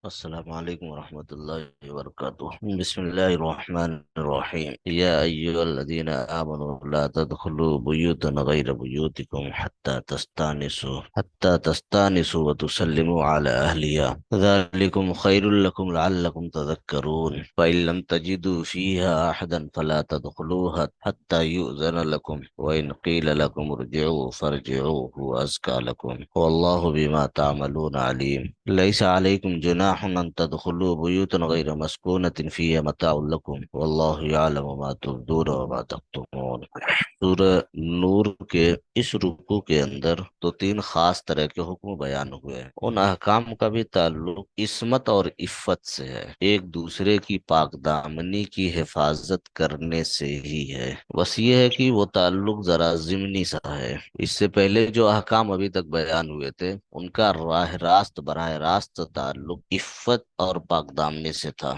السلام علیکم ورحمۃ اللہ وبرکاتہ۔ بسم اللہ الرحمن الرحیم۔ یا ایھا الذین آمنوا لا تدخلوا بیوتا غیر بیوتکم حتی تستانسوا وتسلموا علی اہلہا ذلکم خیر لکم لعلکم تذکرون فإن لم تجدوا فیہا احدا فلا تدخلوها حتی یؤذن لکم وإن قیل لکم ارجعوا فارجعوا هو ازکى لکم واللہ بما تعملون علیم۔ ليس عليكم جناح أن تدخلوا بيوتا غير مسكونة فيها متاع لكم والله يعلم ما تبدون وما تكتمون۔ سورہ نور کے اس رکوع کے اندر تو تین خاص طرح کے حکم بیان ہوئے ہیں۔ ان احکام کا بھی تعلق عصمت اور عفت سے ہے، ایک دوسرے کی پاک دامنی کی حفاظت کرنے سے ہی ہے۔ بس یہ ہے کہ وہ تعلق ذرا ضمنی سا ہے۔ اس سے پہلے جو احکام ابھی تک بیان ہوئے تھے ان کا براہ راست تعلق عفت اور پاک دامنی سے تھا۔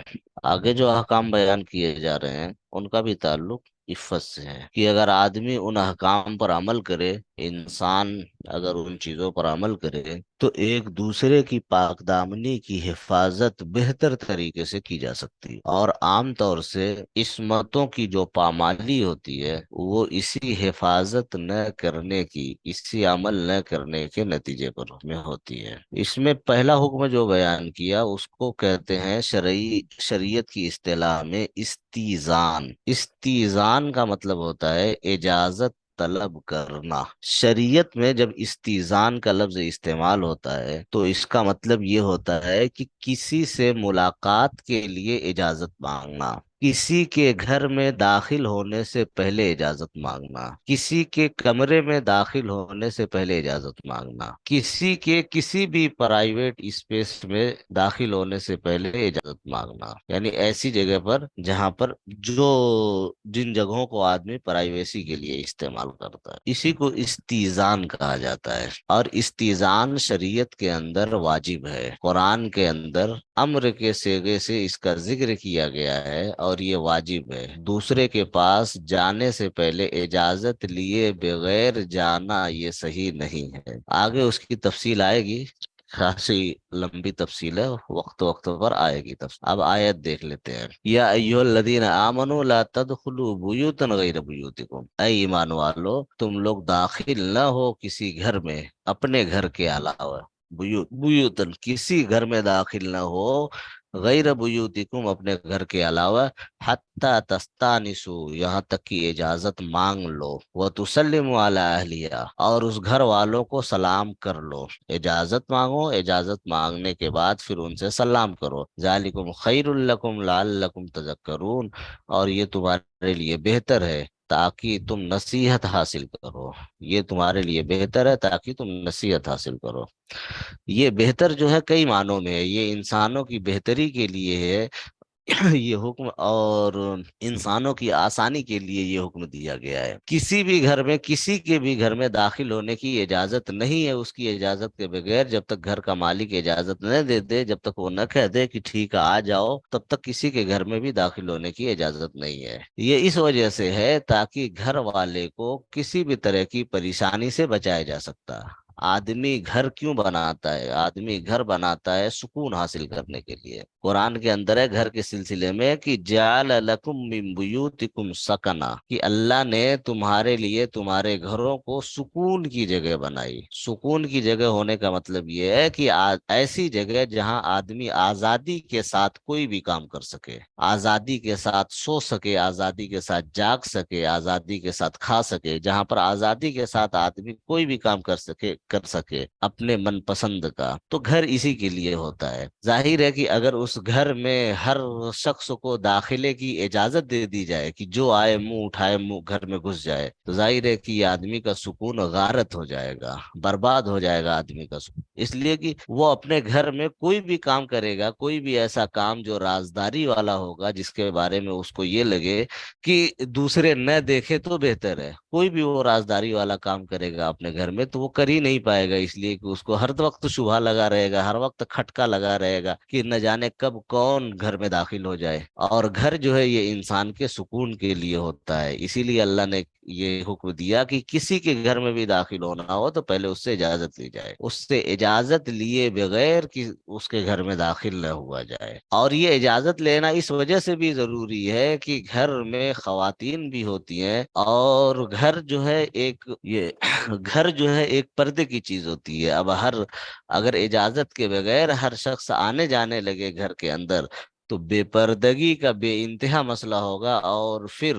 آگے جو احکام بیان کیے جا رہے ہیں ان کا بھی تعلق عفت سے ہے، کہ اگر آدمی ان احکام پر عمل کرے، انسان اگر ان چیزوں پر عمل کرے تو ایک دوسرے کی پاک دامنی کی حفاظت بہتر طریقے سے کی جا سکتی ہے، اور عام طور سے عصمتوں کی جو پامالی ہوتی ہے وہ اسی حفاظت نہ کرنے کی، اسی عمل نہ کرنے کے نتیجے پر میں ہوتی ہے۔ اس میں پہلا حکم جو بیان کیا اس کو کہتے ہیں شریعت کی اصطلاح میں استیزان۔ استیزان کا مطلب ہوتا ہے اجازت طلب کرنا۔ شریعت میں جب استیزان کا لفظ استعمال ہوتا ہے تو اس کا مطلب یہ ہوتا ہے کہ کسی سے ملاقات کے لیے اجازت مانگنا، کسی کے گھر میں داخل ہونے سے پہلے اجازت مانگنا، کسی کے کمرے میں داخل ہونے سے پہلے اجازت مانگنا، کسی کے کسی بھی پرائیویٹ اسپیس میں داخل ہونے سے پہلے اجازت مانگنا، یعنی ایسی جگہ پر جہاں پر جن جگہوں کو آدمی پرائیویسی کے لیے استعمال کرتا ہے، اسی کو استیزان کہا جاتا ہے۔ اور استیزان شریعت کے اندر واجب ہے، قرآن کے اندر امر کے صیغے سے اس کا ذکر کیا گیا ہے اور یہ واجب ہے۔ دوسرے کے پاس جانے سے پہلے اجازت لیے بغیر جانا یہ صحیح نہیں ہے۔ آگے اس کی تفصیل آئے گی، خاصی لمبی تفصیل ہے، وقت وقت پر آئے گی تفصیل۔ اب آیت دیکھ لیتے ہیں۔ یا ایھا الذین آمنوا لا تدخلوا بیوتا غیر بیوتکم، اے ایمان والو تم لوگ داخل نہ ہو کسی گھر میں اپنے گھر کے علاوہ، بیوتن کسی گھر میں داخل نہ ہو غیر بیوتکم اپنے گھر کے علاوہ، حتی تستانسوا یہاں تک کہ اجازت مانگ لو، وتسلموا علی اہلہا اور اس گھر والوں کو سلام کر لو۔ اجازت مانگو، اجازت مانگنے کے بعد پھر ان سے سلام کرو۔ ذالکم خیر لکم لعلکم تذکرون، اور یہ تمہارے لیے بہتر ہے تاکہ تم نصیحت حاصل کرو۔ یہ تمہارے لیے بہتر ہے تاکہ تم نصیحت حاصل کرو۔ یہ بہتر جو ہے کئی معنوں میں ہے، یہ انسانوں کی بہتری کے لیے ہے یہ حکم، اور انسانوں کی آسانی کے لیے یہ حکم دیا گیا ہے۔ کسی بھی گھر میں، کسی کے بھی گھر میں داخل ہونے کی اجازت نہیں ہے اس کی اجازت کے بغیر، جب تک گھر کا مالک اجازت نہ دے دے، جب تک وہ نہ کہہ دے کہ ٹھیک ہے آ جاؤ، تب تک کسی کے گھر میں بھی داخل ہونے کی اجازت نہیں ہے۔ یہ اس وجہ سے ہے تاکہ گھر والے کو کسی بھی طرح کی پریشانی سے بچایا جا سکتا۔ آدمی گھر کیوں بناتا ہے؟ آدمی گھر بناتا ہے سکون حاصل کرنے کے لیے۔ قرآن کے اندر ہے گھر کے سلسلے میں کہ جعل لکم من بیوتکم سکنا، کہ اللہ نے تمہارے لیے تمہارے گھروں کو سکون کی جگہ بنائی۔ سکون کی جگہ ہونے کا مطلب یہ ہے کہ ایسی جگہ جہاں آدمی آزادی کے ساتھ کوئی بھی کام کر سکے، آزادی کے ساتھ سو سکے، آزادی کے ساتھ جاگ سکے، آزادی کے ساتھ کھا سکے، جہاں پر آزادی کے ساتھ آدمی کوئی بھی کام کر سکے اپنے من پسند کا، تو گھر اسی کے لیے ہوتا ہے۔ ظاہر ہے کہ اگر اس گھر میں ہر شخص کو داخلے کی اجازت دے دی جائے کہ جو آئے منہ اٹھائے منہ گھر میں گھس جائے، تو ظاہر ہے کہ یہ آدمی کا سکون غارت ہو جائے گا، برباد ہو جائے گا آدمی کا سکون۔ اس لیے کہ وہ اپنے گھر میں کوئی بھی کام کرے گا، کوئی بھی ایسا کام جو رازداری والا ہوگا، جس کے بارے میں اس کو یہ لگے کہ دوسرے نہ دیکھے تو بہتر ہے، کوئی بھی وہ رازداری والا کام کرے گا اپنے گھر میں تو وہ کر ہی نہیں پائے گا، اس لیے کہ اس کو ہر وقت شبہ لگا رہے گا، ہر وقت کھٹکا لگا رہے گا کہ نہ جانے کب کون گھر میں داخل ہو جائے۔ اور گھر جو ہے یہ انسان کے سکون کے لیے ہوتا ہے، اسی لیے اللہ نے یہ حکم دیا کہ کسی کے گھر میں بھی داخل ہونا ہو تو پہلے اس سے اجازت لی جائے، اس سے اجازت لیے بغیر کہ اس کے گھر میں داخل نہ ہوا جائے۔ اور یہ اجازت لینا اس وجہ سے بھی ضروری ہے کہ گھر میں خواتین بھی ہوتی ہیں، اور گھر جو ہے ایک یہ گھر جو ہے ایک پردے کی چیز ہوتی ہے۔ اب اگر اجازت کے بغیر ہر شخص آنے جانے لگے گھر کے اندر تو بے پردگی کا بے انتہا مسئلہ ہوگا، اور پھر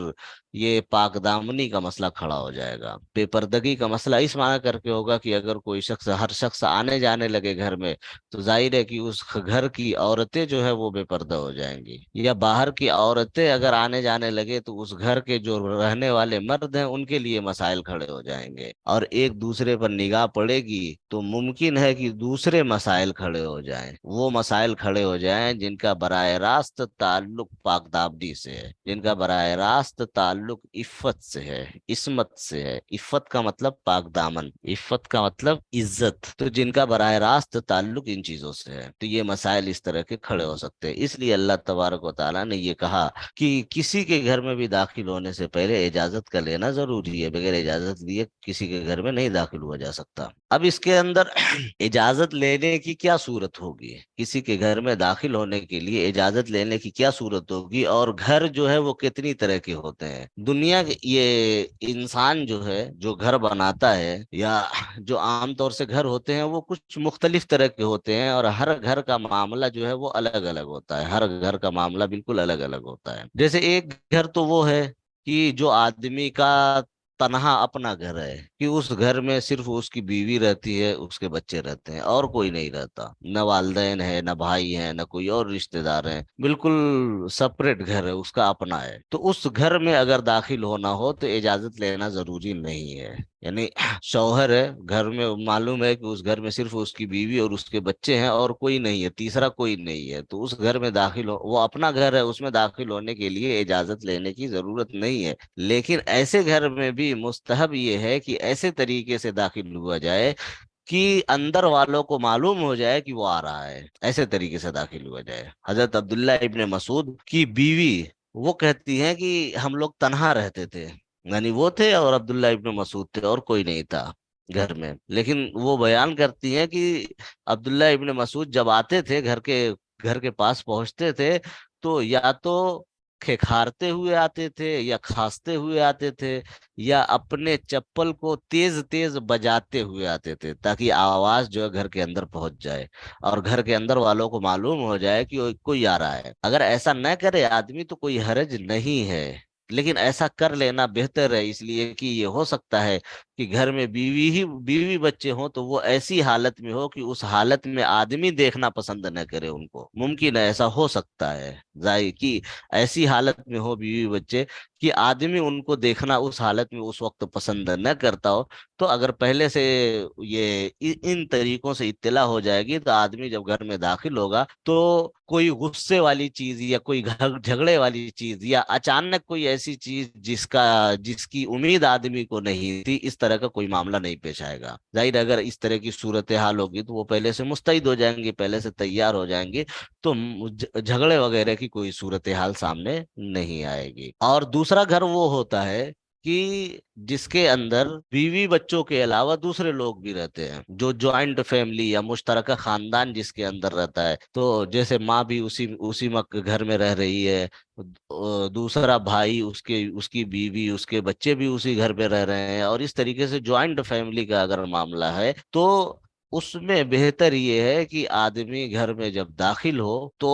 یہ پاک دامنی کا مسئلہ کھڑا ہو جائے گا۔ بے پردگی کا مسئلہ اس معنی کر کے ہوگا کہ اگر کوئی شخص ہر شخص آنے جانے لگے گھر میں تو ظاہر ہے کہ اس گھر کی عورتیں جو ہے وہ بے پردہ ہو جائیں گی، یا باہر کی عورتیں اگر آنے جانے لگے تو اس گھر کے جو رہنے والے مرد ہیں ان کے لیے مسائل کھڑے ہو جائیں گے، اور ایک دوسرے پر نگاہ پڑے گی تو ممکن ہے کہ دوسرے مسائل کھڑے ہو جائیں، وہ مسائل کھڑے ہو جائیں جن کا براہ راست تعلق پاک دامنی سے ہے، جن کا براہ راست تعلق عفت سے ہے، عصمت سے ہے۔ عفت کا مطلب پاک دامن، عفت کا مطلب عزت، تو جن کا براہ راست تعلق ان چیزوں سے ہے، تو یہ مسائل اس طرح کے کھڑے ہو سکتے ہیں۔ اس لیے اللہ تبارک و تعالیٰ نے یہ کہا کہ کسی کے گھر میں بھی داخل ہونے سے پہلے اجازت کا لینا ضروری ہے، بغیر اجازت لیے کسی کے گھر میں نہیں داخل ہوا جا سکتا۔ اب اس کے اندر اجازت لینے کی کیا صورت ہوگی، کسی کے گھر میں داخل ہونے کے لیے اجازت لینے کی کیا صورت ہوگی، اور گھر جو ہے وہ کتنی طرح کے ہوتے ہیں۔ دنیا یہ انسان جو ہے جو گھر بناتا ہے، یا جو عام طور سے گھر ہوتے ہیں وہ کچھ مختلف طرح کے ہوتے ہیں، اور ہر گھر کا معاملہ جو ہے وہ الگ الگ ہوتا ہے، ہر گھر کا معاملہ بالکل الگ الگ ہوتا ہے۔ جیسے ایک گھر تو وہ ہے کہ جو آدمی کا تنہا اپنا گھر ہے، کہ اس گھر میں صرف اس کی بیوی رہتی ہے، اس کے بچے رہتے ہیں اور کوئی نہیں رہتا، نہ والدین ہے، نہ بھائی ہیں، نہ کوئی اور رشتہ دار ہیں، بالکل سپریٹ گھر ہے، اس کا اپنا ہے۔ تو اس گھر میں اگر داخل ہونا ہو تو اجازت لینا ضروری نہیں ہے، یعنی شوہر ہے گھر میں، معلوم ہے کہ اس گھر میں صرف اس کی بیوی اور اس کے بچے ہیں اور کوئی نہیں ہے، تیسرا کوئی نہیں ہے، تو اس گھر میں داخل وہ اپنا گھر ہے، اس میں داخل ہونے کے لیے اجازت لینے کی ضرورت نہیں ہے۔ لیکن ایسے گھر میں بھی مستحب یہ ہے کہ ایسے طریقے سے داخل ہوا جائے کہ اندر والوں کو معلوم ہو جائے کہ وہ آ رہا ہے، ایسے طریقے سے داخل ہوا جائے۔ حضرت عبداللہ ابن مسعود کی بیوی وہ کہتی ہیں کہ ہم لوگ تنہا رہتے تھے، یعنی وہ تھے اور عبداللہ ابن مسعود تھے اور کوئی نہیں تھا گھر میں، لیکن وہ بیان کرتی ہیں کہ عبداللہ ابن مسعود جب آتے تھے گھر کے پاس پہنچتے تھے تو یا تو کھکھارتے ہوئے آتے تھے، یا کھانستے ہوئے آتے تھے، یا اپنے چپل کو تیز تیز بجاتے ہوئے آتے تھے، تاکہ آواز جو ہے گھر کے اندر پہنچ جائے اور گھر کے اندر والوں کو معلوم ہو جائے کہ کوئی آ رہا ہے۔ اگر ایسا نہ کرے آدمی تو کوئی حرج نہیں ہے، لیکن ایسا کر لینا بہتر ہے، اس لیے کہ یہ ہو سکتا ہے کہ گھر میں بیوی بچے ہوں تو وہ ایسی حالت میں ہو کہ اس حالت میں آدمی دیکھنا پسند نہ کرے، ان کو ممکن ہے ایسا ہو سکتا ہے، ظاہر کہ ایسی حالت میں ہو بیوی بچے کہ آدمی ان کو دیکھنا اس حالت میں اس وقت پسند نہ کرتا ہو، تو اگر پہلے سے یہ ان طریقوں سے اطلاع ہو جائے گی تو آدمی جب گھر میں داخل ہوگا تو کوئی غصے والی چیز یا کوئی جھگڑے والی چیز یا اچانک کوئی ایسی چیز جس کی امید آدمی کو نہیں تھی، اس طرح کا کوئی معاملہ نہیں پیش آئے گا۔ ظاہر اگر اس طرح کی صورتحال ہوگی تو وہ پہلے سے مستعد ہو جائیں گے، پہلے سے تیار ہو جائیں گے، تو جھگڑے وغیرہ کی کوئی صورتحال سامنے نہیں آئے گی۔ اور دوسرا گھر وہ ہوتا ہے کہ جس کے اندر بیوی بچوں کے علاوہ دوسرے لوگ بھی رہتے ہیں، جو جوائنٹ فیملی یا مشترکہ خاندان جس کے اندر رہتا ہے، تو جیسے ماں بھی اسی گھر میں رہ رہی ہے، دوسرا بھائی، اس کی بیوی، اس کے بچے بھی اسی گھر پہ رہ رہے ہیں، اور اس طریقے سے جوائنٹ فیملی کا اگر معاملہ ہے تو اس میں بہتر یہ ہے کہ آدمی گھر میں جب داخل ہو تو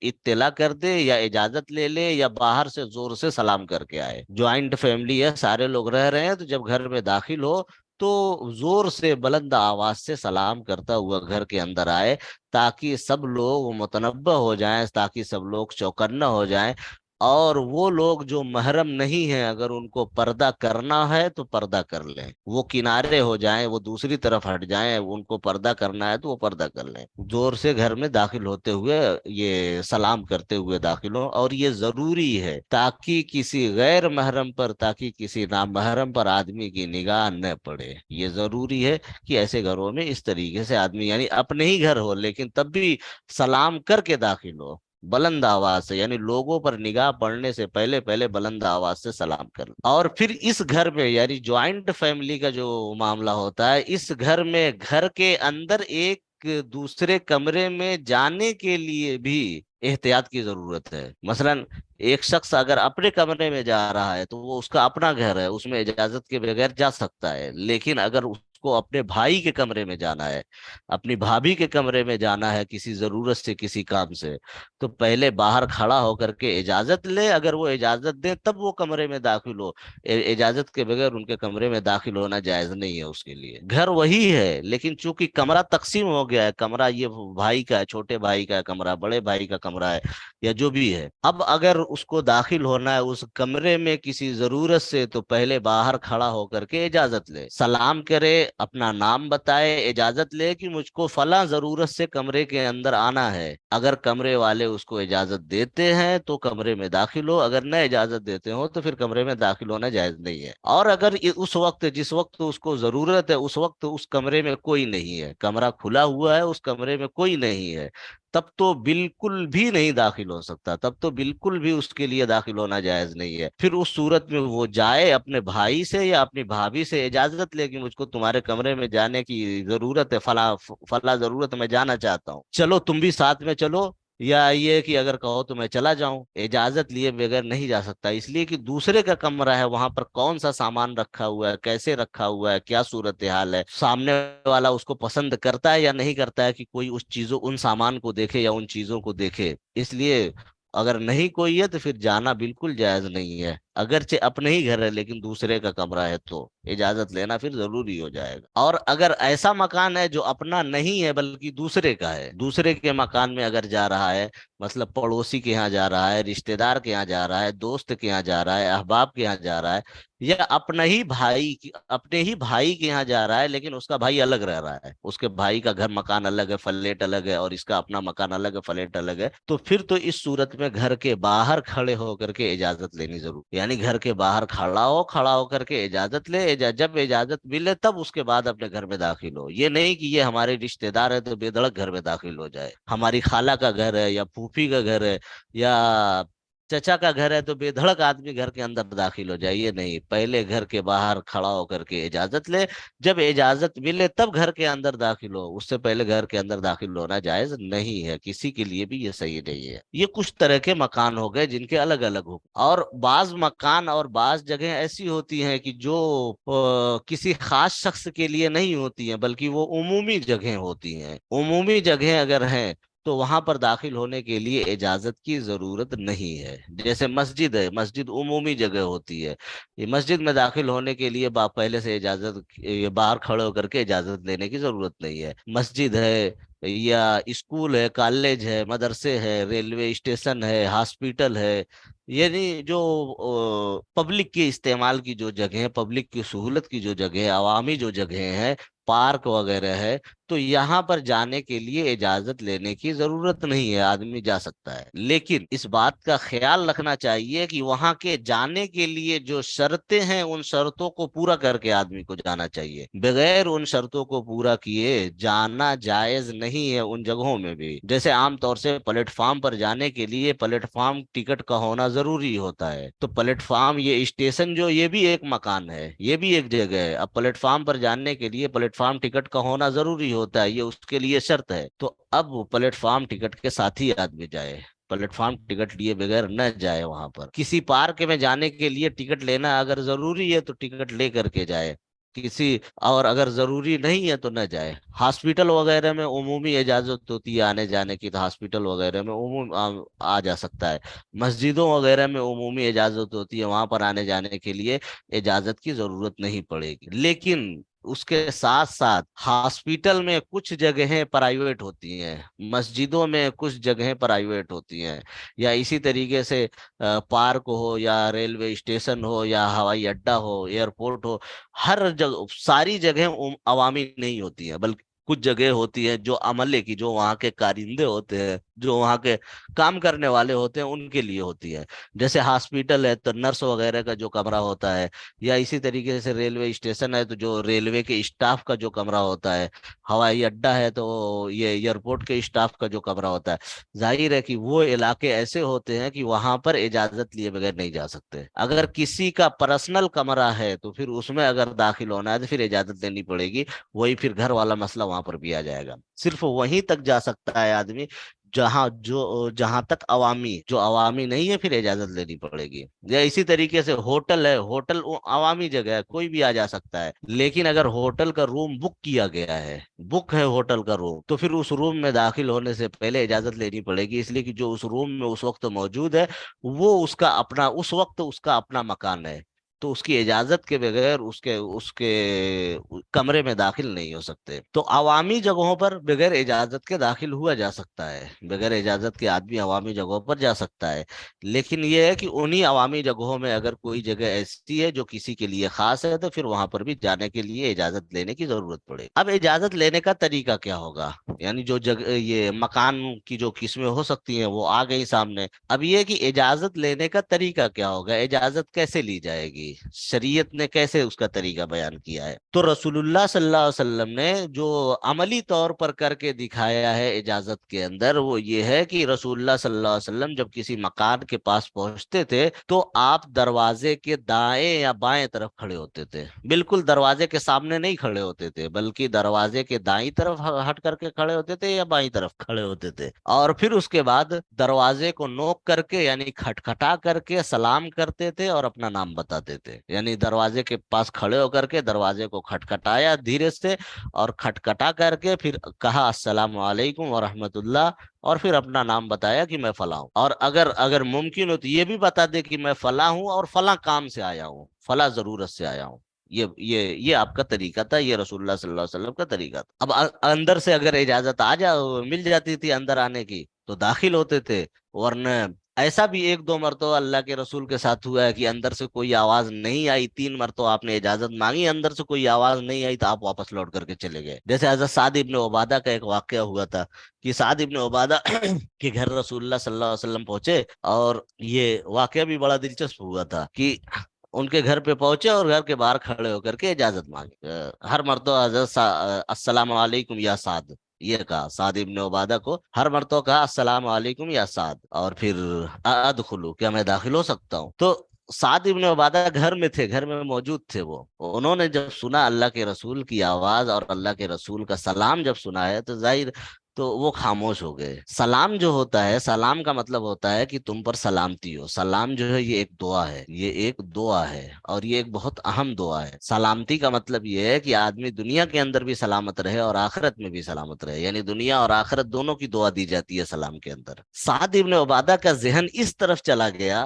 اطلاع کر دے یا اجازت لے لے یا باہر سے زور سے سلام کر کے آئے۔ جوائنٹ فیملی ہے، سارے لوگ رہ رہے ہیں، تو جب گھر میں داخل ہو تو زور سے بلند آواز سے سلام کرتا ہوا گھر کے اندر آئے، تاکہ سب لوگ متنبہ ہو جائیں، تاکہ سب لوگ چوکنا ہو جائیں، اور وہ لوگ جو محرم نہیں ہیں اگر ان کو پردہ کرنا ہے تو پردہ کر لیں، وہ کنارے ہو جائیں، وہ دوسری طرف ہٹ جائیں، ان کو پردہ کرنا ہے تو وہ پردہ کر لیں، زور سے گھر میں داخل ہوتے ہوئے یہ سلام کرتے ہوئے داخل ہوں، اور یہ ضروری ہے تاکہ کسی غیر محرم پر، تاکہ کسی نامحرم پر آدمی کی نگاہ نہ پڑے۔ یہ ضروری ہے کہ ایسے گھروں میں اس طریقے سے آدمی، یعنی اپنے ہی گھر ہو لیکن تب بھی سلام کر کے داخل ہو، بلند آواز سے، یعنی لوگوں پر نگاہ پڑنے سے پہلے پہلے بلند آواز سے سلام کر لیں۔ اور پھر اس گھر میں، یعنی جوائنٹ فیملی کا جو معاملہ ہوتا ہے، اس گھر میں گھر کے اندر ایک دوسرے کمرے میں جانے کے لیے بھی احتیاط کی ضرورت ہے۔ مثلا ایک شخص اگر اپنے کمرے میں جا رہا ہے تو وہ اس کا اپنا گھر ہے، اس میں اجازت کے بغیر جا سکتا ہے، لیکن اگر اس کو اپنے بھائی کے کمرے میں جانا ہے، اپنی بھابھی کے کمرے میں جانا ہے کسی ضرورت سے، کسی کام سے، تو پہلے باہر کھڑا ہو کر کے اجازت لے، اگر وہ اجازت دیں تب وہ کمرے میں داخل ہو، اجازت کے بغیر ان کے کمرے میں داخل ہونا جائز نہیں ہے اس کے لیے۔ گھر وہی ہے لیکن چونکہ کمرہ تقسیم ہو گیا ہے، کمرہ یہ بھائی کا ہے، چھوٹے بھائی کا کمرہ، بڑے بھائی کا کمرہ ہے، یا جو بھی ہے، اب اگر اس کو داخل ہونا ہے اس کمرے میں کسی ضرورت سے، تو پہلے باہر کھڑا ہو کر کے اجازت لے، سلام کرے، اپنا نام بتائے، اجازت لے کہ مجھ کو فلاں ضرورت سے کمرے کے اندر آنا ہے، اگر کمرے والے اس کو اجازت دیتے ہیں تو کمرے میں داخل ہو، اگر نہ اجازت دیتے ہو تو پھر کمرے میں داخل ہونا جائز نہیں ہے۔ اور اگر اس وقت، جس وقت اس کو ضرورت ہے، اس وقت اس کمرے میں کوئی نہیں ہے، کمرہ کھلا ہوا ہے، اس کمرے میں کوئی نہیں ہے، تب تو بالکل بھی نہیں داخل ہو سکتا، تب تو بالکل بھی اس کے لیے داخل ہونا جائز نہیں ہے۔ پھر اس صورت میں وہ جائے، اپنے بھائی سے یا اپنی بھابھی سے اجازت لے کہ مجھ کو تمہارے کمرے میں جانے کی ضرورت ہے، فلاں فلاں ضرورت ہے، میں جانا چاہتا ہوں، چلو تم بھی ساتھ میں چلو، یا یہ کہ اگر کہو تو میں چلا جاؤں، اجازت لیے بغیر نہیں جا سکتا، اس لیے کہ دوسرے کا کمرہ ہے، وہاں پر کون سا سامان رکھا ہوا ہے، کیسے رکھا ہوا ہے، کیا صورتحال ہے، سامنے والا اس کو پسند کرتا ہے یا نہیں کرتا ہے کہ کوئی اس چیزوں، ان سامان کو دیکھے یا ان چیزوں کو دیکھے، اس لیے اگر نہیں کوئی ہے تو پھر جانا بالکل جائز نہیں ہے، اگرچہ اپنے ہی گھر ہے لیکن دوسرے کا کمرہ ہے تو اجازت لینا پھر ضروری ہو جائے گا۔ اور اگر ایسا مکان ہے جو اپنا نہیں ہے بلکہ دوسرے کا ہے، دوسرے کے مکان میں اگر جا رہا ہے، مطلب پڑوسی کے یہاں جا رہا ہے، رشتہ دار کے یہاں جا رہا ہے، دوست کے یہاں جا رہا ہے، احباب کے یہاں جا رہا ہے، یا اپنے ہی بھائی کے یہاں جا رہا ہے لیکن اس کا بھائی الگ رہ رہا ہے، اس کے بھائی کا گھر مکان الگ ہے، فلیٹ الگ ہے، اور اس کا اپنا مکان الگ ہے، فلیٹ الگ ہے، تو پھر تو اس صورت میں گھر کے باہر کھڑے ہو کر کے اجازت لینی ضرور، یعنی گھر کے باہر کھڑا ہو کر کے اجازت لے، جب اجازت ملے تب اس کے بعد اپنے گھر میں داخل ہو۔ یہ نہیں کہ یہ ہمارے رشتہ دار ہے تو بے دڑک گھر میں داخل ہو جائے، ہماری خالہ کا گھر ہے یا پھوپھی کا گھر ہے یا چچا کا گھر ہے تو بے دھڑک آدمی گھر کے اندر داخل ہو جائے، یہ نہیں، پہلے گھر کے باہر کھڑا ہو کر کے اجازت لے، جب اجازت ملے تب گھر کے اندر داخل ہو، اس سے پہلے گھر کے اندر داخل ہونا جائز نہیں ہے، کسی کے لیے بھی یہ صحیح نہیں ہے۔ یہ کچھ طرح کے مکان ہو گئے جن کے الگ الگ ہو، اور بعض مکان اور بعض جگہیں ایسی ہوتی ہیں کہ جو کسی خاص شخص کے لیے نہیں ہوتی ہیں بلکہ وہ عمومی جگہیں ہوتی ہیں، عمومی جگہیں اگر ہیں تو وہاں پر داخل ہونے کے لیے اجازت کی ضرورت نہیں ہے، جیسے مسجد ہے، مسجد عمومی جگہ ہوتی ہے، یہ مسجد میں داخل ہونے کے لیے پہلے سے اجازت، یہ باہر کھڑے ہو کر کے اجازت لینے کی ضرورت نہیں ہے۔ مسجد ہے یا اسکول ہے، کالج ہے، مدرسے ہے، ریلوے اسٹیشن ہے، ہاسپٹل ہے، یعنی جو پبلک کے استعمال کی جو جگہیں، پبلک کی سہولت کی جو جگہ، عوامی جو جگہیں ہیں، پارک وغیرہ ہے، تو یہاں پر جانے کے لیے اجازت لینے کی ضرورت نہیں ہے، آدمی جا سکتا ہے، لیکن اس بات کا خیال رکھنا چاہیے کہ وہاں کے جانے کے لیے جو شرطیں ہیں ان شرطوں کو پورا کر کے آدمی کو جانا چاہیے، بغیر ان شرطوں کو پورا کیے جانا جائز نہیں ہے ان جگہوں میں بھی۔ جیسے عام طور سے پلیٹ فارم پر جانے کے لیے پلیٹ فارم ٹکٹ کا ہونا ضروری ہوتا ہے، تو پلیٹ فارم، یہ اسٹیشن جو، یہ بھی ایک مکان ہے، یہ بھی ایک جگہ ہے، اب پلیٹ فارم پر جانے کے لیے پلیٹ فارم ٹکٹ کا ہونا ضروری ہوتا ہے، یہ اس کے لیے شرط ہے، تو اب وہ پلیٹ فارم ٹکٹ کے ساتھ ہی آدمی جائے، پلیٹ فارم ٹکٹ لیے بغیر نہ جائے وہاں پر۔ کسی پارک میں جانے کے لیے ٹکٹ لینا اگر ضروری ہے تو ٹکٹ لے کر کے جائے، اور اگر ضروری نہیں ہے تو نہ جائے۔ ہاسپٹل وغیرہ میں عمومی اجازت ہوتی ہے آنے جانے کی، تو ہاسپٹل وغیرہ میں آ جا سکتا ہے۔ مسجدوں وغیرہ میں عمومی اجازت ہوتی ہے، وہاں پر آنے جانے کے لیے اجازت کی ضرورت نہیں پڑے گی، لیکن اس کے ساتھ ساتھ ہاسپٹل میں کچھ جگہیں پرائیویٹ ہوتی ہیں، مسجدوں میں کچھ جگہیں پرائیویٹ ہوتی ہیں، یا اسی طریقے سے پارک ہو یا ریلوے اسٹیشن ہو یا ہوائی اڈہ ہو، ایئرپورٹ ہو، ہر جگہ ساری جگہیں عوامی نہیں ہوتی ہیں، بلکہ کچھ جگہ ہوتی ہیں جو عملے کی، جو وہاں کے کارندے ہوتے ہیں، جو وہاں کے کام کرنے والے ہوتے ہیں، ان کے لیے ہوتی ہے۔ جیسے ہاسپٹل ہے تو نرس وغیرہ کا جو کمرہ ہوتا ہے، یا اسی طریقے سے ریلوے اسٹیشن ہے تو جو ریلوے کے اسٹاف کا جو کمرہ ہوتا ہے، ہوائی اڈہ ہے تو یہ ایئرپورٹ کے اسٹاف کا جو کمرہ ہوتا ہے۔ ظاہر ہے کہ وہ علاقے ایسے ہوتے ہیں کہ وہاں پر اجازت لیے بغیر نہیں جا سکتے۔ اگر کسی کا پرسنل کمرہ ہے تو پھر اس میں اگر داخل ہونا ہے تو پھر اجازت لینی پڑے گی، وہی پھر گھر والا مسئلہ وہاں پر بھی آ جائے گا۔ صرف وہیں تک جا سکتا ہے آدمی جہاں تک عوامی، جو عوامی نہیں ہے پھر اجازت لینی پڑے گی۔ یا اسی طریقے سے ہوٹل ہے، ہوٹل وہ عوامی جگہ ہے، کوئی بھی آ جا سکتا ہے، لیکن اگر ہوٹل کا روم بک کیا گیا ہے، بک ہے ہوٹل کا روم، تو پھر اس روم میں داخل ہونے سے پہلے اجازت لینی پڑے گی، اس لیے کہ جو اس روم میں اس وقت موجود ہے وہ اس کا اپنا، اس وقت اس کا اپنا مکان ہے، تو اس کی اجازت کے بغیر اس کے کمرے میں داخل نہیں ہو سکتے۔ تو عوامی جگہوں پر بغیر اجازت کے داخل ہوا جا سکتا ہے، بغیر اجازت کے آدمی عوامی جگہوں پر جا سکتا ہے، لیکن یہ ہے کہ انہی عوامی جگہوں میں اگر کوئی جگہ ایسی ہے جو کسی کے لیے خاص ہے تو پھر وہاں پر بھی جانے کے لیے اجازت لینے کی ضرورت پڑے۔ اب اجازت لینے کا طریقہ کیا ہوگا؟ یعنی جو جگہ، یہ مکان کی جو قسمیں ہو سکتی ہیں وہ آ گئی سامنے۔ اب یہ کہ اجازت لینے کا طریقہ کیا ہوگا، اجازت کیسے لی جائے گی، شریعت نے کیسے اس کا طریقہ بیان کیا ہے؟ تو رسول اللہ صلی اللہ علیہ وسلم نے جو عملی طور پر کر کے دکھایا ہے اجازت کے اندر، وہ یہ ہے کہ رسول اللہ صلی اللہ علیہ وسلم جب کسی مکان کے پاس پہنچتے تھے تو آپ دروازے کے دائیں یا بائیں طرف کھڑے ہوتے تھے، بالکل دروازے کے سامنے نہیں کھڑے ہوتے تھے، بلکہ دروازے کے دائیں طرف ہٹ کر کے کھڑے ہوتے تھے یا بائیں طرف کھڑے ہوتے تھے، اور پھر اس کے بعد دروازے کو نوک کر کے یعنی کھٹکھٹا کر کے سلام کرتے تھے اور اپنا نام بتاتے تھے۔ یعنی دروازے کے پاس کھڑے ہو کر کے دروازے کو کھٹکھٹایا دھیرے سے، اور کھٹکھٹا کر کے پھر کہا السلام علیکم ورحمۃ اللہ، اور پھر اپنا نام بتایا کہ میں فلاں ہوں، اور اگر ممکن ہو تو یہ بھی بتا دے کہ میں فلاں ہوں اور فلاں کام سے آیا ہوں، فلاں ضرورت سے آیا ہوں۔ یہ آپ کا طریقہ تھا، یہ رسول اللہ صلی اللہ علیہ وسلم کا طریقہ تھا۔ اب اندر سے اگر اجازت مل جاتی تھی اندر آنے کی تو داخل ہوتے تھے، ورنہ ایسا بھی ایک دو مرتبہ اللہ کے رسول کے ساتھ ہوا ہے کہ اندر سے کوئی آواز نہیں آئی، 3 مرتبہ آپ نے اجازت مانگی، اندر سے کوئی آواز نہیں آئی تو آپ واپس لوٹ کر کے چلے گئے۔ جیسے حضرت سعد ابن عبادہ کا ایک واقعہ ہوا تھا کہ سعد ابن عبادہ کے گھر رسول اللہ صلی اللہ علیہ وسلم پہنچے، اور یہ واقعہ بھی بڑا دلچسپ ہوا تھا کہ ان کے گھر پہ پہنچے اور گھر کے باہر کھڑے ہو کر کے اجازت مانگی۔ ہر مرتبہ حضرت السلام علیکم یا سعد، یہ کہا سعد ابن عبادہ کو، ہر مرتبہ کہا السلام علیکم یا سعد، اور پھر ادخلو، کیا میں داخل ہو سکتا ہوں؟ تو سعد ابن عبادہ گھر میں تھے، گھر میں موجود تھے، وہ انہوں نے جب سنا اللہ کے رسول کی آواز اور اللہ کے رسول کا سلام جب سنا ہے تو ظاہر تو وہ خاموش ہو گئے۔ سلام جو ہوتا ہے، سلام کا مطلب ہوتا ہے کہ تم پر سلامتی ہو۔ سلام جو ہے یہ ایک دعا ہے، یہ ایک دعا ہے، اور یہ ایک بہت اہم دعا ہے۔ سلامتی کا مطلب یہ ہے کہ آدمی دنیا کے اندر بھی سلامت رہے اور آخرت میں بھی سلامت رہے، یعنی دنیا اور آخرت دونوں کی دعا دی جاتی ہے سلام کے اندر۔ سعد ابن عبادہ کا ذہن اس طرف چلا گیا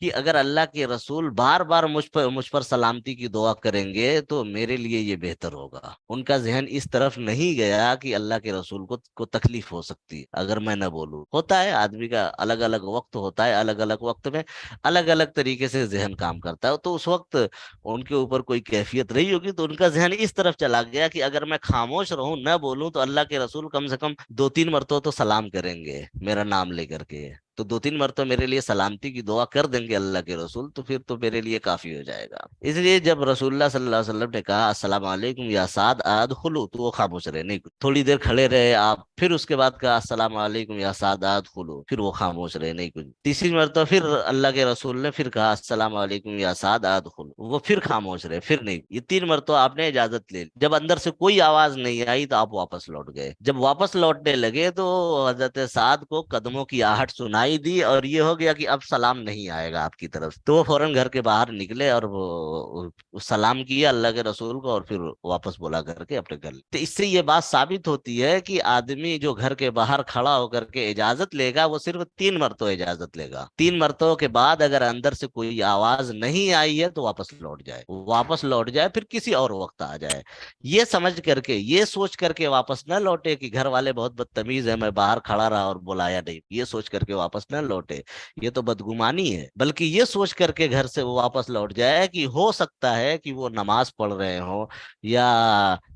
کہ اگر اللہ کے رسول بار بار مجھ پر سلامتی کی دعا کریں گے تو میرے لیے یہ بہتر ہوگا۔ ان کا ذہن اس طرف نہیں گیا کہ اللہ کے رسول کو تکلیف ہو سکتی اگر میں نہ بولوں۔ ہوتا ہے آدمی کا الگ الگ وقت ہوتا ہے، الگ الگ وقت میں الگ الگ طریقے سے ذہن کام کرتا ہے، تو اس وقت ان کے اوپر کوئی کیفیت رہی ہوگی تو ان کا ذہن اس طرف چلا گیا کہ اگر میں خاموش رہوں، نہ بولوں، تو اللہ کے رسول کم سے کم 2-3 مرتبہ تو سلام کریں گے میرا نام لے کر کے، تو 2-3 مرتبہ میرے لیے سلامتی کی دعا کر دیں گے اللہ کے رسول، تو پھر تو میرے لیے کافی ہو جائے گا۔ اس لیے جب رسول اللہ صلی اللہ علیہ وسلم نے کہا السلام علیکم یا سعد ادخلوا، تو وہ خاموش رہے، نہیں کچھ، تھوڑی دیر کھڑے رہے آپ، پھر اس کے بعد کہا السلام علیکم یا سعد ادخلوا، پھر وہ خاموش رہے، نہیں کچھ۔ تیسری مرتبہ پھر اللہ کے رسول نے پھر کہا السلام علیکم یا سعد ادخلوا، وہ پھر خاموش رہے، پھر نہیں۔ یہ 3 مرتبہ آپ نے اجازت لے لی، جب اندر سے کوئی آواز نہیں آئی تو آپ واپس لوٹ گئے۔ جب واپس لوٹنے لگے تو حضرت سعد کو قدموں کی آہٹ سنائی دعائی دی اور یہ ہو گیا کہ اب سلام نہیں آئے گا آپ کی طرف، تو وہ فوراً گھر کے باہر نکلے اور وہ سلام کیا اللہ کے رسول کو اور پھر واپس بلا کر کے اپنے گھر۔ تو اس سے یہ بات ثابت ہوتی ہے کہ آدمی جو گھر کے باہر کھڑا ہو کر کے اجازت لے گا وہ صرف 3 مرتبہ اجازت لے گا، 3 مرتبہ کے بعد اگر اندر سے کوئی آواز نہیں آئی ہے تو واپس لوٹ جائے، واپس لوٹ جائے، پھر کسی اور وقت آ جائے۔ یہ سمجھ کر کے، یہ سوچ کر کے واپس نہ لوٹے کہ گھر والے بہت بدتمیز ہیں میں باہر کھڑا رہا اور بلایا نہیں، یہ سوچ کر کے واپس نہ لوٹے، یہ تو بدگمانی ہے۔ بلکہ یہ سوچ کر کے گھر سے وہ واپس لوٹ جائے کہ ہو سکتا ہے کہ وہ نماز پڑھ رہے ہوں، یا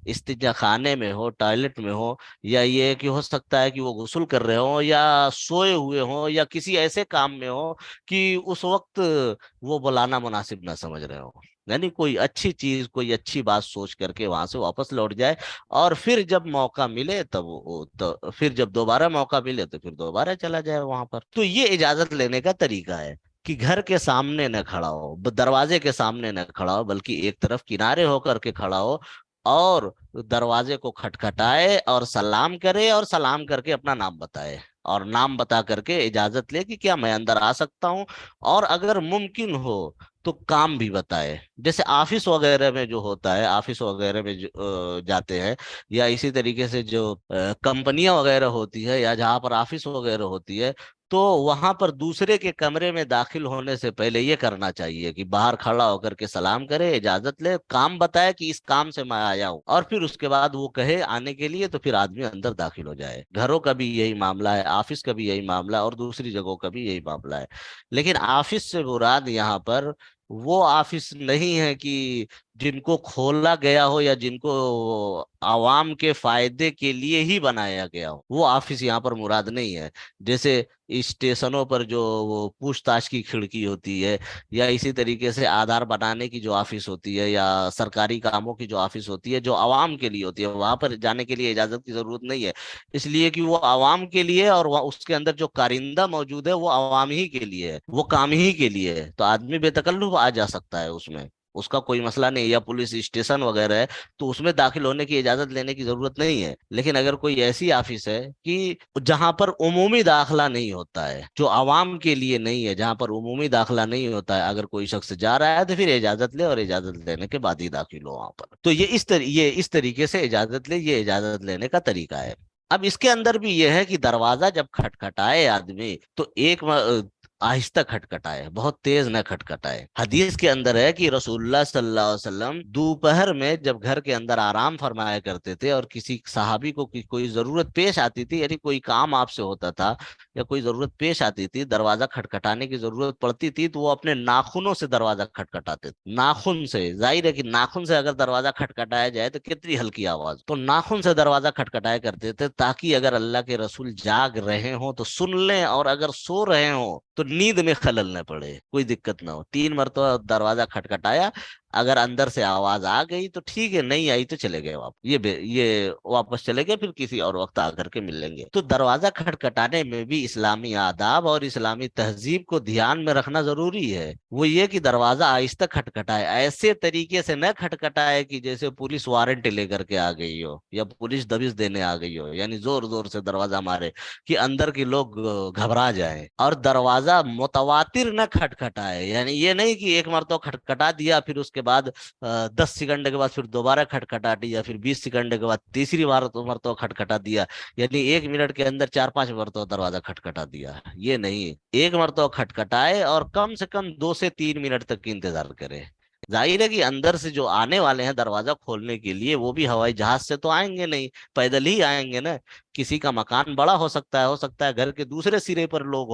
استنجا خانے میں ہو، ٹوائلٹ میں ہو، یا یہ کہ ہو سکتا ہے کہ وہ غسل کر رہے ہوں یا سوئے ہوئے ہوں یا کسی ایسے کام میں ہو کہ اس وقت وہ بلانا مناسب نہ سمجھ رہے ہوں۔ یعنی کوئی اچھی چیز، کوئی اچھی بات سوچ کر کے وہاں سے واپس لوٹ جائے، اور پھر جب موقع ملے تب تو پھر جب دوبارہ موقع ملے تو پھر دوبارہ چلا جائے وہاں پر۔ تو یہ اجازت لینے کا طریقہ ہے کہ گھر کے سامنے نہ کھڑا ہو، دروازے کے سامنے نہ کھڑا ہو، بلکہ ایک طرف کنارے ہو کر کے کھڑا ہو اور دروازے کو کھٹکھٹائے اور سلام کرے، اور سلام کر کے اپنا نام بتائے، اور نام بتا کر کے اجازت لے کہ کیا میں اندر آ سکتا ہوں، اور اگر ممکن ہو تو کام بھی بتائے۔ جیسے آفس وغیرہ میں جو ہوتا ہے، آفس وغیرہ میں جاتے ہیں، یا اسی طریقے سے جو کمپنیاں وغیرہ ہوتی ہے یا جہاں پر آفس وغیرہ ہوتی ہے، تو وہاں پر دوسرے کے کمرے میں داخل ہونے سے پہلے یہ کرنا چاہیے کہ باہر کھڑا ہو کر کے سلام کرے، اجازت لے، کام بتائے کہ اس کام سے میں آیا ہوں، اور پھر اس کے بعد وہ کہے آنے کے لیے، تو پھر آدمی اندر داخل ہو جائے۔ گھروں کا بھی یہی معاملہ ہے، آفس کا بھی یہی معاملہ ہے، اور دوسری جگہوں کا بھی یہی معاملہ ہے۔ لیکن آفس سے مراد یہاں پر وہ آفس نہیں ہے کہ جن کو کھولا گیا ہو یا جن کو عوام کے فائدے کے لیے ہی بنایا گیا ہو، وہ آفس یہاں پر مراد نہیں ہے۔ جیسے اسٹیشنوں پر جو وہ پوچھ تاچھ کی کھڑکی ہوتی ہے، یا اسی طریقے سے آدھار بنانے کی جو آفس ہوتی ہے، یا سرکاری کاموں کی جو آفس ہوتی ہے جو عوام کے لیے ہوتی ہے، وہاں پر جانے کے لیے اجازت کی ضرورت نہیں ہے، اس لیے کہ وہ عوام کے لیے، اور اس کے اندر جو کارندہ موجود ہے وہ عوام ہی کے لیے ہے، وہ کام ہی کے لیے ہے، تو آدمی بے تکلف آ جا سکتا ہے اس میں، اس کا کوئی مسئلہ نہیں۔ یا پولیس اسٹیشن وغیرہ ہے تو اس میں داخل ہونے کی اجازت لینے کی ضرورت نہیں ہے۔ لیکن اگر کوئی ایسی آفس ہے کہ جہاں پر عمومی داخلہ نہیں ہوتا ہے، جو عوام کے لیے نہیں ہے، جہاں پر عمومی داخلہ نہیں ہوتا ہے، اگر کوئی شخص جا رہا ہے تو پھر اجازت لے، اور اجازت لینے کے بعد ہی داخل ہو وہاں پر۔ تو یہ اس طریقے سے اجازت لے، یہ اجازت لینے کا طریقہ ہے۔ اب اس کے اندر بھی یہ ہے کہ دروازہ جب کھٹکھٹائے آدمی تو آہستہ کھٹکھٹائے، بہت تیز نہ کھٹکھٹائے۔ حدیث کے اندر ہے کہ رسول اللہ صلی اللہ علیہ وسلم دوپہر میں جب گھر کے اندر آرام فرمایا کرتے تھے، اور کسی صحابی کو کوئی ضرورت پیش آتی تھی، یعنی کوئی کام آپ سے ہوتا تھا یا کوئی ضرورت پیش آتی تھی، دروازہ کھٹکھٹانے کی ضرورت پڑتی تھی، تو وہ اپنے ناخنوں سے دروازہ کھٹکھٹاتے تھے۔ ناخن سے، ظاہر ہے کہ ناخن سے اگر دروازہ کھٹکھٹایا جائے تو کتنی ہلکی آواز، تو ناخن سے دروازہ کھٹکھٹایا کرتے تھے، تاکہ اگر اللہ کے رسول جاگ رہے ہوں تو سن لیں، اور اگر سو رہے ہوں تو نیند میں خلل نہ پڑے، کوئی دقت نہ ہو۔ 3 مرتبہ دروازہ کھٹکھٹایا، اگر اندر سے آواز آ گئی تو ٹھیک ہے، نہیں آئی تو چلے گئے واپس، یہ واپس چلے گئے، پھر کسی اور وقت آ کر کے مل لیں گے۔ تو دروازہ کھٹکھٹانے میں بھی اسلامی آداب اور اسلامی تہذیب کو دھیان میں رکھنا ضروری ہے۔ وہ یہ کہ دروازہ آہستہ کھٹکھٹائے، ایسے طریقے سے نہ کھٹکھٹائے کہ جیسے پولیس وارنٹ لے کر کے آ گئی ہو، یا پولیس دبش دینے آ گئی ہو، یعنی زور زور سے دروازہ مارے کہ اندر کے لوگ گھبرا جائیں۔ اور دروازہ متواتر نہ کھٹکھٹائے، یعنی یہ نہیں کہ ایک مرتبہ کھٹکھٹا دیا، پھر اس کے بعد 10 سیکنڈ کے بعد پھر دوبارہ کھٹکھٹا دیا، پھر 20 سیکنڈ کے بعد تیسری بار مرتبہ کھٹکھٹا دیا، یعنی 1 منٹ کے اندر 4-5 مرتبہ دروازہ کھٹکھٹا دیا۔ یہ نہیں، ایک مرتبہ کھٹکھٹائے اور کم سے کم 2 سے 3 منٹ تک انتظار کرے۔ ظاہر ہے کہ اندر سے جو آنے والے ہیں دروازہ کھولنے کے لیے، وہ بھی ہوائی جہاز سے تو آئیں گے نہیں، پیدل ہی آئیں گے نا۔ کسی کا مکان بڑا ہو سکتا ہے گھر کے دوسرے سرے پر لوگ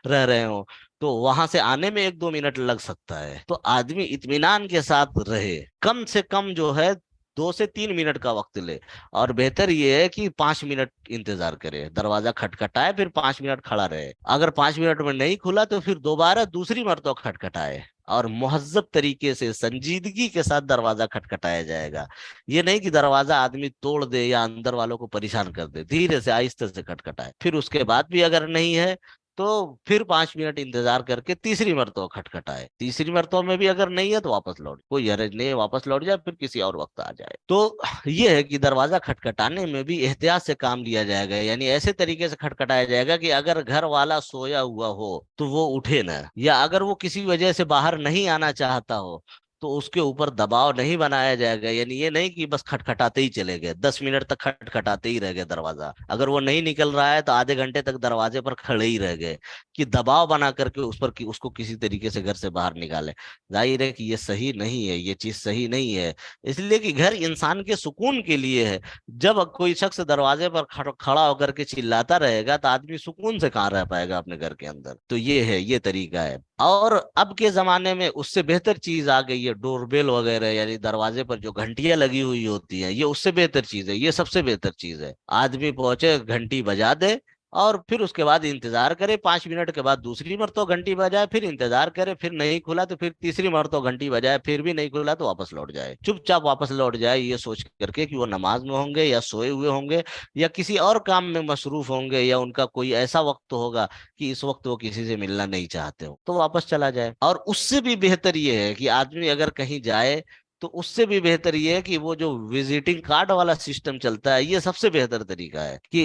رہ رہے ہوں، تو وہاں سے آنے میں 1-2 منٹ لگ سکتا ہے۔ تو آدمی اطمینان کے ساتھ رہے، کم سے کم جو ہے 2 سے 3 منٹ کا وقت لے، اور بہتر یہ ہے کہ 5 منٹ انتظار کرے، دروازہ کھٹکھٹائے پھر 5 منٹ کھڑا رہے۔ اگر 5 منٹ میں نہیں کھلا تو پھر دوبارہ دوسری مرتبہ کھٹکھٹائے، اور مہذب طریقے سے سنجیدگی کے ساتھ دروازہ کھٹکھٹایا جائے گا۔ یہ نہیں کہ دروازہ آدمی توڑ دے یا اندر والوں کو پریشان کر دے، دھیرے سے آہستہ سے کھٹکھٹائے۔ پھر اس کے بعد بھی اگر نہیں ہے تو پھر 5 منٹ انتظار کر کے تیسری مرتبہ کھٹکھٹائے، تیسری مرتبہ میں بھی اگر نہیں ہے تو واپس لوٹ، کوئی حرج نہیں ہے، واپس لوٹ جائے، پھر کسی اور وقت آ جائے۔ تو یہ ہے کہ دروازہ کھٹکھٹانے میں بھی احتیاط سے کام لیا جائے گا، یعنی ایسے طریقے سے کھٹکھٹایا جائے گا کہ اگر گھر والا سویا ہوا ہو تو وہ اٹھے نہ، یا اگر وہ کسی وجہ سے باہر نہیں آنا چاہتا ہو تو اس کے اوپر دباؤ نہیں بنایا جائے گا، یعنی یہ نہیں کہ بس کھٹکھٹاتے ہی چلے گئے، 10 منٹ تک کھٹکھٹاتے ہی رہ گئے دروازہ، اگر وہ نہیں نکل رہا ہے تو آدھے گھنٹے تک دروازے پر کھڑے ہی رہ گئے، کہ دباؤ بنا کر کے اس پر اس کو کسی طریقے سے گھر سے باہر نکالے۔ ظاہر ہے کہ یہ صحیح نہیں ہے، یہ چیز صحیح نہیں ہے، اس لیے کہ گھر انسان کے سکون کے لیے ہے۔ جب کوئی شخص دروازے پر کھڑا ہو کر کے چلاتا رہے گا تو آدمی سکون سے کہاں رہ پائے گا اپنے گھر کے اندر؟ تو یہ ہے، یہ طریقہ ہے۔ اور اب کے زمانے میں اس سے بہتر چیز آ گئی ہے، ڈور بیل وغیرہ، یعنی دروازے پر جو گھنٹیاں لگی ہوئی ہوتی ہیں، یہ اس سے بہتر چیز ہے، یہ سب سے بہتر چیز ہے۔ آدمی پہنچے، گھنٹی بجا دے، اور پھر اس کے بعد انتظار کرے، 5 منٹ کے بعد دوسری مرتبہ گھنٹی بجائے، پھر انتظار کرے، پھر نہیں کھلا تو پھر تیسری مرتبہ گھنٹی بجائے، پھر بھی نہیں کھلا تو واپس لوٹ جائے، چپ چاپ واپس لوٹ جائے، یہ سوچ کر کے کہ وہ نماز میں ہوں گے یا سوئے ہوئے ہوں گے یا کسی اور کام میں مصروف ہوں گے، یا ان کا کوئی ایسا وقت ہوگا کہ اس وقت وہ کسی سے ملنا نہیں چاہتے ہو، تو واپس چلا جائے۔ اور اس سے بھی بہتر یہ ہے کہ آدمی اگر کہیں جائے تو اس سے بھی بہتر یہ ہے کہ وہ جو وزٹنگ کارڈ والا سسٹم چلتا ہے، یہ سب سے بہتر طریقہ ہے کہ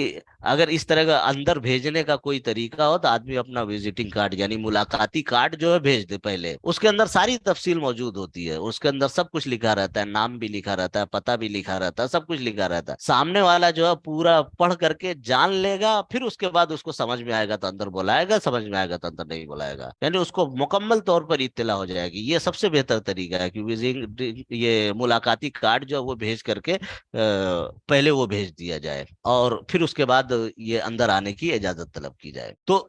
اگر اس طرح کا اندر بھیجنے کا کوئی طریقہ ہو تو آدمی اپنا وزٹنگ کارڈ یعنی ملاقاتی کارڈ جو ہے بھیج دے پہلے، اس کے اندر ساری تفصیل موجود ہوتی ہے، اس کے اندر سب کچھ لکھا رہتا ہے، نام بھی لکھا رہتا ہے، پتہ بھی لکھا رہتا ہے، سب کچھ لکھا رہتا ہے، سامنے والا جو ہے پورا پڑھ کر کے جان لے گا، پھر اس کے بعد اس کو سمجھ میں آئے گا تو اندر بلائے گا، سمجھ میں آئے گا تو اندر نہیں بلائے گا، یعنی اس کو مکمل طور پر اطلاع ہو جائے گی۔ یہ سب سے بہتر طریقہ ہے کہ یہ ملاقاتی کارڈ جو ہے وہ بھیج کر کے پہلے وہ بھیج دیا جائے، اور پھر اس کے بعد یہ اندر آنے کی اجازت طلب کی جائے۔ تو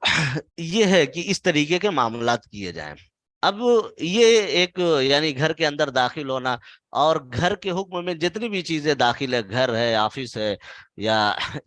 یہ ہے کہ اس طریقے کے معاملات کیے جائیں۔ اب یہ ایک یعنی گھر کے اندر داخل ہونا، اور گھر کے حکم میں جتنی بھی چیزیں داخل ہے، گھر ہے، آفس ہے، یا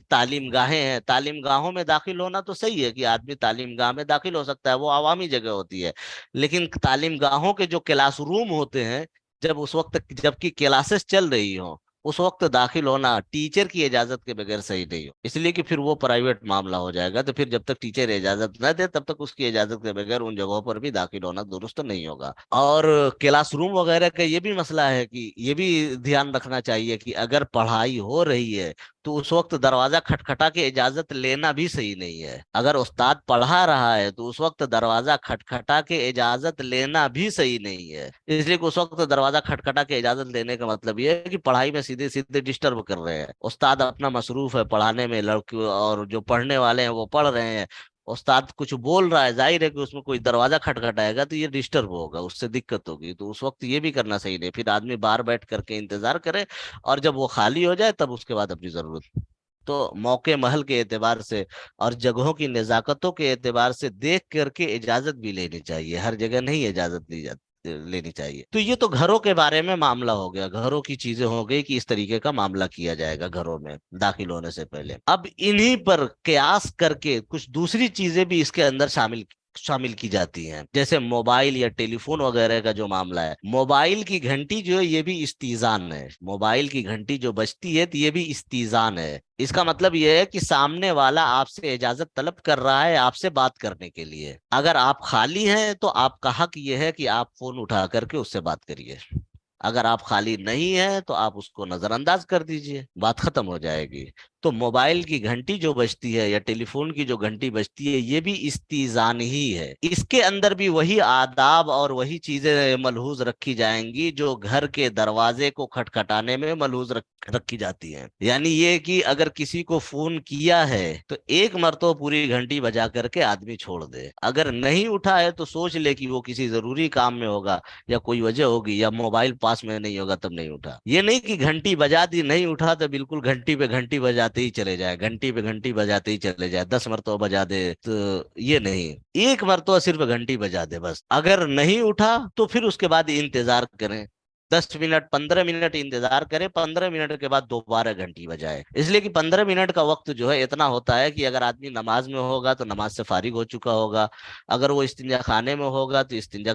تعلیم گاہیں ہیں، تعلیم گاہوں میں داخل ہونا تو صحیح ہے کہ آدمی تعلیم گاہ میں داخل ہو سکتا ہے، وہ عوامی جگہ ہوتی ہے، لیکن تعلیم گاہوں کے جو کلاس روم ہوتے ہیں، جب اس وقت جبکہ کلاسز چل رہی ہوں، اس وقت داخل ہونا ٹیچر کی اجازت کے بغیر صحیح نہیں ہو، اس لیے کہ پھر وہ پرائیویٹ معاملہ ہو جائے گا، تو پھر جب تک ٹیچر اجازت نہ دے تب تک اس کی اجازت کے بغیر ان جگہوں پر بھی داخل ہونا درست نہیں ہوگا۔ اور کلاس روم وغیرہ کا یہ بھی مسئلہ ہے کہ یہ بھی دھیان رکھنا چاہیے کہ اگر پڑھائی ہو رہی ہے تو اس وقت دروازہ کھٹکھٹا کے اجازت لینا بھی صحیح نہیں ہے، اگر استاد پڑھا رہا ہے تو اس وقت دروازہ کھٹکھٹا کے اجازت لینا بھی صحیح نہیں ہے، اس لیے کہ اس وقت دروازہ کھٹکھٹا کے اجازت لینے کا مطلب یہ ہے کہ پڑھائی میں سیدھے سیدھے ڈسٹرب کر رہے ہیں، استاد اپنا مصروف ہے پڑھانے میں، لڑکے اور جو پڑھنے والے ہیں وہ پڑھ رہے ہیں، استاد کچھ بول رہا ہے، ظاہر ہے کہ اس میں کوئی دروازہ کھٹکھٹائے گا تو یہ ڈسٹرب ہوگا، اس سے دقت ہوگی، تو اس وقت یہ بھی کرنا صحیح نہیں، پھر آدمی باہر بیٹھ کر کے انتظار کرے، اور جب وہ خالی ہو جائے تب اس کے بعد اپنی ضرورت۔ تو موقع محل کے اعتبار سے اور جگہوں کی نزاکتوں کے اعتبار سے دیکھ کر کے اجازت بھی لینی چاہیے، ہر جگہ نہیں اجازت لی جاتی لینی چاہیے۔ تو یہ تو گھروں کے بارے میں معاملہ ہو گیا، گھروں کی چیزیں ہو گئی کہ اس طریقے کا معاملہ کیا جائے گا گھروں میں داخل ہونے سے پہلے۔ اب انہی پر قیاس کر کے کچھ دوسری چیزیں بھی اس کے اندر شامل کی جاتی ہیں، جیسے موبائل یا ٹیلی فون وغیرہ کا جو معاملہ ہے، موبائل کی گھنٹی جو ہے یہ بھی استیزان ہے، موبائل کی گھنٹی جو بجتی ہے تو یہ بھی استیزان ہے، اس کا مطلب یہ ہے کہ سامنے والا آپ سے اجازت طلب کر رہا ہے آپ سے بات کرنے کے لیے، اگر آپ خالی ہیں تو آپ کا حق یہ ہے کہ آپ فون اٹھا کر کے اس سے بات کریے، اگر آپ خالی نہیں ہیں تو آپ اس کو نظر انداز کر دیجئے، بات ختم ہو جائے گی۔ تو موبائل کی گھنٹی جو بجتی ہے یا ٹیلی فون کی جو گھنٹی بجتی ہے یہ بھی استیزان ہی ہے، اس کے اندر بھی وہی آداب اور وہی چیزیں ملحوظ رکھی جائیں گی جو گھر کے دروازے کو کھٹکھٹانے میں ملحوظ رکھی جاتی ہیں، یعنی یہ کہ اگر کسی کو فون کیا ہے تو ایک مرتبہ پوری گھنٹی بجا کر کے آدمی چھوڑ دے، اگر نہیں اٹھا ہے تو سوچ لے کہ وہ کسی ضروری کام میں ہوگا یا کوئی وجہ ہوگی یا موبائل پاس میں نہیں ہوگا تب نہیں اٹھا، یہ نہیں کہ گھنٹی بجا دی نہیں اٹھا تو بالکل گھنٹی پہ گھنٹی بجاتے ہی چلے جائے، گھنٹی پہ گھنٹی بجاتے ہی چلے جائے، 10 مرتبہ بجا دے، تو یہ نہیں، ایک مرتبہ صرف گھنٹی بجا دے بس، اگر نہیں اٹھا تو پھر اس کے بعد انتظار کریں، 10 منٹ 15 منٹ انتظار کرے، 15 منٹ کے بعد دوبارہ گھنٹی بجائے، اس لیے کہ 15 منٹ کا وقت جو ہے اتنا ہوتا ہے کہ اگر آدمی نماز میں ہوگا تو نماز سے فارغ ہو چکا ہوگا، اگر وہ استنجا خانے میں ہوگا تو استنجا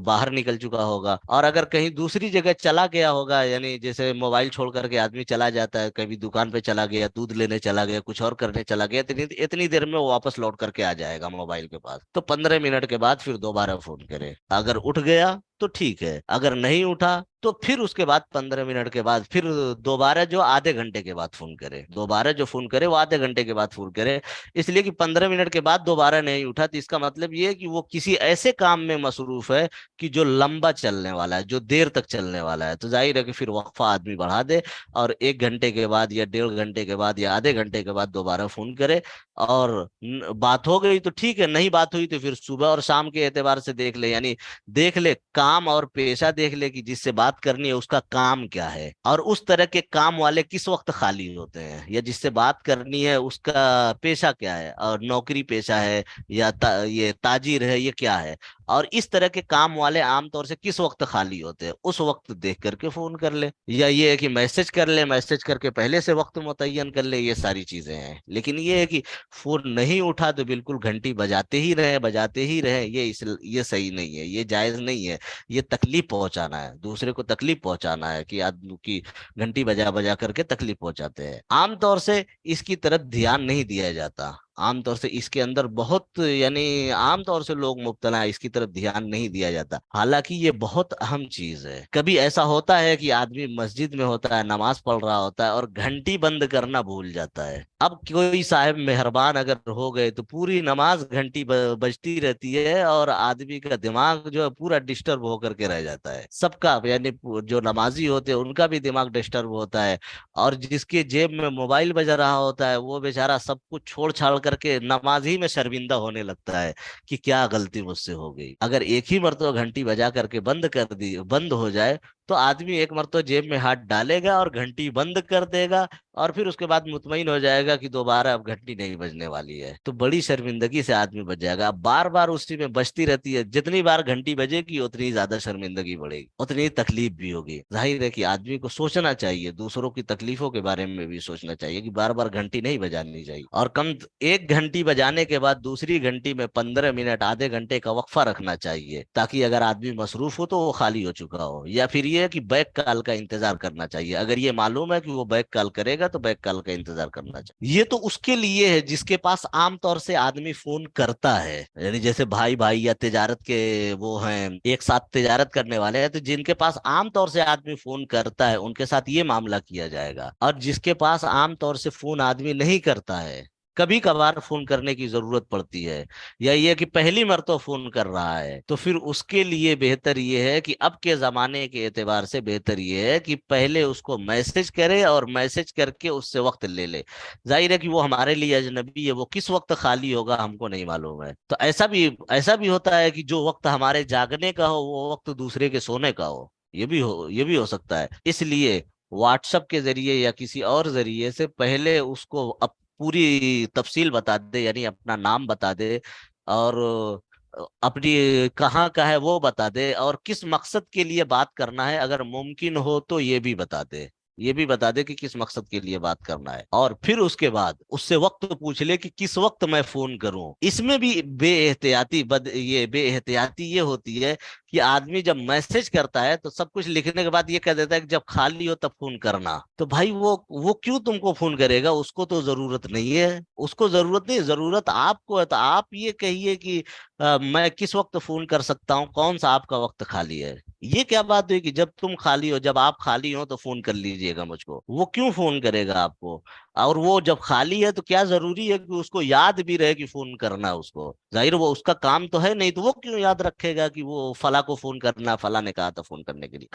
باہر نکل چکا ہوگا، اور اگر کہیں دوسری جگہ چلا گیا ہوگا، یعنی جیسے موبائل چھوڑ کر کے آدمی چلا جاتا ہے، کبھی دکان پہ چلا گیا، دودھ لینے چلا گیا، کچھ اور کرنے چلا گیا، اتنی دیر میں وہ واپس لوٹ کر کے آ جائے گا موبائل کے پاس، تو 15 منٹ کے بعد پھر دوبارہ فون کرے، اگر اٹھ گیا تو ٹھیک ہے، اگر نہیں اٹھا تو پھر اس کے بعد 15 منٹ کے بعد پھر دوبارہ جو آدھے گھنٹے کے بعد فون کرے، دوبارہ جو فون کرے وہ آدھے گھنٹے کے بعد فون کرے، اس لیے کہ 15 منٹ کے بعد دوبارہ نہیں اٹھا تو اس کا مطلب یہ ہے کہ وہ کسی ایسے کام میں مصروف ہے کہ جو لمبا چلنے والا ہے، جو دیر تک چلنے والا ہے، تو ظاہر ہے کہ پھر وقفہ آدمی بڑھا دے اور 1 گھنٹے کے بعد یا 1.5 گھنٹے کے بعد یا آدھے گھنٹے کے بعد دوبارہ فون کرے، اور بات ہو گئی تو ٹھیک ہے، نہیں بات ہوئی تو پھر صبح اور شام کے اعتبار سے دیکھ لے، یعنی دیکھ لے کام اور پیشہ، دیکھ لے کہ جس سے بات کرنی ہے اس کا کام کیا ہے، اور اس طرح کے کام والے کس وقت خالی ہوتے ہیں، یا جس سے بات کرنی ہے اس کا پیشہ کیا ہے، اور نوکری پیشہ ہے یا یہ تاجر ہے، یہ کیا ہے، اور اس طرح کے کام والے عام طور سے کس وقت خالی ہوتے ہیں، اس وقت دیکھ کر کے فون کر لے، یا یہ ہے کہ میسج کر لے، میسج کر کے پہلے سے وقت متعین کر لے، یہ ساری چیزیں ہیں، لیکن یہ ہے کہ فون نہیں اٹھا تو بالکل گھنٹی بجاتے ہی رہے، بجاتے ہی رہے، یہ صحیح نہیں ہے، یہ جائز نہیں ہے، یہ تکلیف پہنچانا ہے، دوسرے کو تکلیف پہنچانا ہے، کہ آدمی کی گھنٹی بجا بجا کر کے تکلیف پہنچاتے ہیں، عام طور سے اس کی طرف دھیان نہیں دیا جاتا، عام طور سے اس کے اندر بہت، یعنی عام طور سے لوگ مبتلا ہیں، اس کی طرف دھیان نہیں دیا جاتا، حالانکہ یہ بہت اہم چیز ہے۔ کبھی ایسا ہوتا ہے کہ آدمی مسجد میں ہوتا ہے، نماز پڑھ رہا ہوتا ہے اور گھنٹی بند کرنا بھول جاتا ہے، اب کوئی صاحب مہربان اگر ہو گئے تو پوری نماز گھنٹی بجتی رہتی ہے، اور آدمی کا دماغ جو ہے پورا ڈسٹرب ہو کر کے رہ جاتا ہے، سب کا، یعنی جو نمازی ہوتے ہیں ان کا بھی دماغ ڈسٹرب ہوتا ہے، اور جس کے جیب میں موبائل بج رہا ہوتا ہے وہ بیچارہ سب کچھ چھوڑ چھاڑ کر کے نماز ہی میں شرمندہ ہونے لگتا ہے کہ کیا غلطی مجھ سے ہو گئی۔ اگر ایک ہی مرتبہ گھنٹی بجا کر کے بند ہو جائے تو آدمی ایک مرتبہ جیب میں ہاتھ ڈالے گا اور گھنٹی بند کر دے گا، اور پھر اس کے بعد مطمئن ہو جائے گا کہ دوبارہ اب گھنٹی نہیں بجنے والی ہے، تو بڑی شرمندگی سے آدمی بچ جائے گا، اب بار بار اسی میں بجتی رہتی ہے، جتنی بار گھنٹی بجے گی اتنی زیادہ شرمندگی بڑھے گی، اتنی تکلیف بھی ہوگی، ظاہر ہے کہ آدمی کو سوچنا چاہیے، دوسروں کی تکلیفوں کے بارے میں بھی سوچنا چاہیے کہ بار بار گھنٹی نہیں بجانی چاہیے، اور ایک گھنٹی بجانے کے بعد دوسری گھنٹی میں 15 منٹ آدھے گھنٹے کا وقفہ رکھنا چاہیے، تاکہ اگر آدمی مصروف ہو تو وہ خالی ہو چکا ہو، یا پھر یہ کہ بیک کال کا انتظار کرنا چاہیے، اگر یہ معلوم ہے کہ وہ بیک کال کرے گا تو بیک کال کا انتظار کرنا چاہیے۔ یہ تو اس کے لیے ہے جس کے پاس عام طور سے آدمی فون کرتا ہے، یعنی جیسے بھائی بھائی یا تجارت کے وہ ہیں، ایک ساتھ تجارت کرنے والے ہیں، تو جن کے پاس عام طور سے آدمی فون کرتا ہے ان کے ساتھ یہ معاملہ کیا جائے گا، اور جس کے پاس عام طور سے فون آدمی نہیں کرتا ہے، کبھی کبھار فون کرنے کی ضرورت پڑتی ہے، یا یہ کہ پہلی مرتبہ فون کر رہا ہے، تو پھر اس کے لیے بہتر یہ ہے کہ اب کے زمانے کے اعتبار سے بہتر یہ ہے کہ پہلے اس کو میسج کرے، اور میسج کر کے اس سے وقت لے لے، ظاہر ہے کہ وہ ہمارے لیے اجنبی ہے، وہ کس وقت خالی ہوگا ہم کو نہیں معلوم ہے، تو ایسا بھی ہوتا ہے کہ جو وقت ہمارے جاگنے کا ہو وہ وقت دوسرے کے سونے کا ہو، یہ بھی ہو سکتا ہے، اس لیے واٹس ایپ کے ذریعے یا کسی اور ذریعے سے پہلے اس کو پوری تفصیل بتا دے، یعنی اپنا نام بتا دے، اور اپنی کہاں کا ہے وہ بتا دے، اور کس مقصد کے لیے بات کرنا ہے، اگر ممکن ہو تو یہ بھی بتا دے کہ کس مقصد کے لیے بات کرنا ہے، اور پھر اس کے بعد اس سے وقت پوچھ لے کہ کس وقت میں فون کروں۔ اس میں بھی بے احتیاطی یہ ہوتی ہے کہ آدمی جب میسج کرتا ہے تو سب کچھ لکھنے کے بعد یہ کہہ دیتا ہے کہ جب خالی ہو تب فون کرنا، تو بھائی وہ کیوں تم کو فون کرے گا؟ اس کو تو ضرورت نہیں ہے، اس کو ضرورت نہیں، ضرورت آپ کو ہے، تو آپ یہ کہیے کہ میں کس وقت فون کر سکتا ہوں، کون سا آپ کا وقت خالی ہے؟ یہ کیا بات ہوئی کہ جب تم خالی ہو، جب آپ خالی ہو تو فون کر لیجئے گا مجھ کو، وہ کیوں فون کرے گا آپ کو؟ اور وہ جب خالی ہے تو کیا ضروری ہے کہ اس کو یاد بھی رہے کہ فون کرنا اس کو؟ ظاہر وہ اس کا کام تو ہے نہیں، تو وہ کیوں یاد رکھے گا کہ وہ فلاں کو فون کرنا، فلاں نے کہا تھا فون کرنے کے لیے،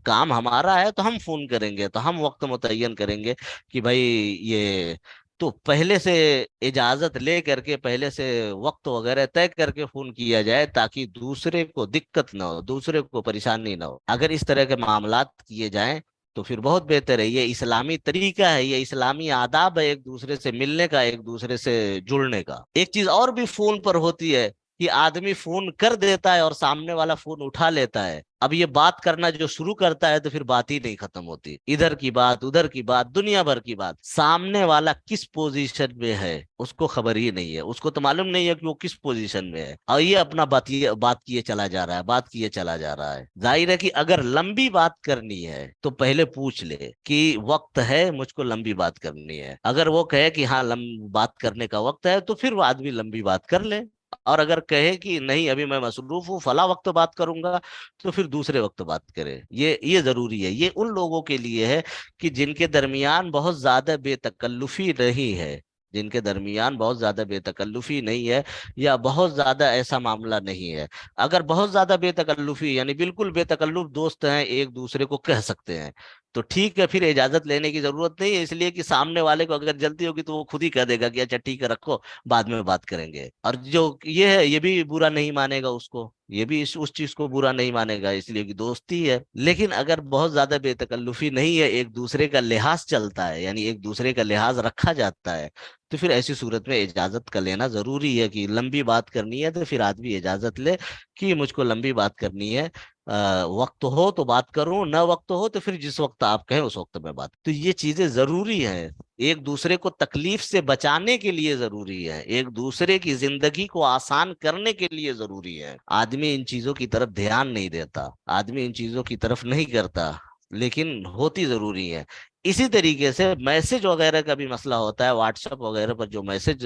کام ہمارا ہے تو ہم فون کریں گے، تو ہم وقت متعین کریں گے کہ بھائی یہ، تو پہلے سے اجازت لے کر کے، پہلے سے وقت وغیرہ طے کر کے فون کیا جائے، تاکہ دوسرے کو دقت نہ ہو، دوسرے کو پریشانی نہ ہو، اگر اس طرح کے معاملات کیے جائیں تو پھر بہت بہتر ہے، یہ اسلامی طریقہ ہے، یہ اسلامی آداب ہے، ایک دوسرے سے ملنے کا، ایک دوسرے سے جڑنے کا۔ ایک چیز اور بھی فون پر ہوتی ہے کہ آدمی فون کر دیتا ہے اور سامنے والا فون اٹھا لیتا ہے، اب یہ بات کرنا جو شروع کرتا ہے تو پھر بات ہی نہیں ختم ہوتی، ادھر کی بات ادھر کی بات دنیا بھر کی بات، سامنے والا کس پوزیشن میں ہے اس کو خبر ہی نہیں ہے، اس کو تو معلوم نہیں ہے کہ وہ کس پوزیشن میں ہے، اور یہ اپنا بات کیے چلا جا رہا ہے، بات کیے چلا جا رہا ہے۔ ظاہر ہے کہ اگر لمبی بات کرنی ہے تو پہلے پوچھ لے کہ وقت ہے مجھ کو لمبی بات کرنی ہے، اگر وہ کہے کہ ہاں بات کرنے کا وقت ہے تو پھر وہ آدمی لمبی بات کر لے، اور اگر کہے کہ نہیں ابھی میں مصروف ہوں فلاں وقت بات کروں گا تو پھر دوسرے وقت بات کرے۔ یہ ضروری ہے، یہ ان لوگوں کے لیے ہے کہ جن کے درمیان بہت زیادہ بے تکلفی نہیں ہے، جن کے درمیان بہت زیادہ بے تکلفی نہیں ہے، یا بہت زیادہ ایسا معاملہ نہیں ہے۔ اگر بہت زیادہ بے تکلفی یعنی بالکل بے تکلف دوست ہیں، ایک دوسرے کو کہہ سکتے ہیں، تو ٹھیک ہے، پھر اجازت لینے کی ضرورت نہیں ہے، اس لیے کہ سامنے والے کو اگر جلدی ہوگی تو وہ خود ہی کہہ دے گا کہ اچھا ٹھیک ہے رکھو بعد میں بات کریں گے، اور جو یہ ہے یہ بھی برا نہیں مانے گا اس کو، یہ بھی اس چیز کو برا نہیں مانے گا، اس لیے کہ دوستی ہے۔ لیکن اگر بہت زیادہ بے تکلفی نہیں ہے، ایک دوسرے کا لحاظ چلتا ہے، یعنی ایک دوسرے کا لحاظ رکھا جاتا ہے، تو پھر ایسی صورت میں اجازت کا لینا ضروری ہے، کہ لمبی بات کرنی ہے تو پھر آدمی اجازت لے کہ مجھ کو لمبی بات کرنی ہے، وقت ہو تو بات کروں، نہ وقت ہو تو پھر جس وقت آپ کہیں اس وقت میں بات، تو یہ چیزیں ضروری ہیں، ایک دوسرے کو تکلیف سے بچانے کے لیے ضروری ہے، ایک دوسرے کی زندگی کو آسان کرنے کے لیے ضروری ہے۔ آدمی ان چیزوں کی طرف دھیان نہیں دیتا، آدمی ان چیزوں کی طرف نہیں کرتا، لیکن ہوتی ضروری ہے۔ اسی طریقے سے میسج وغیرہ کا بھی مسئلہ ہوتا ہے، واٹس ایپ وغیرہ پر جو میسج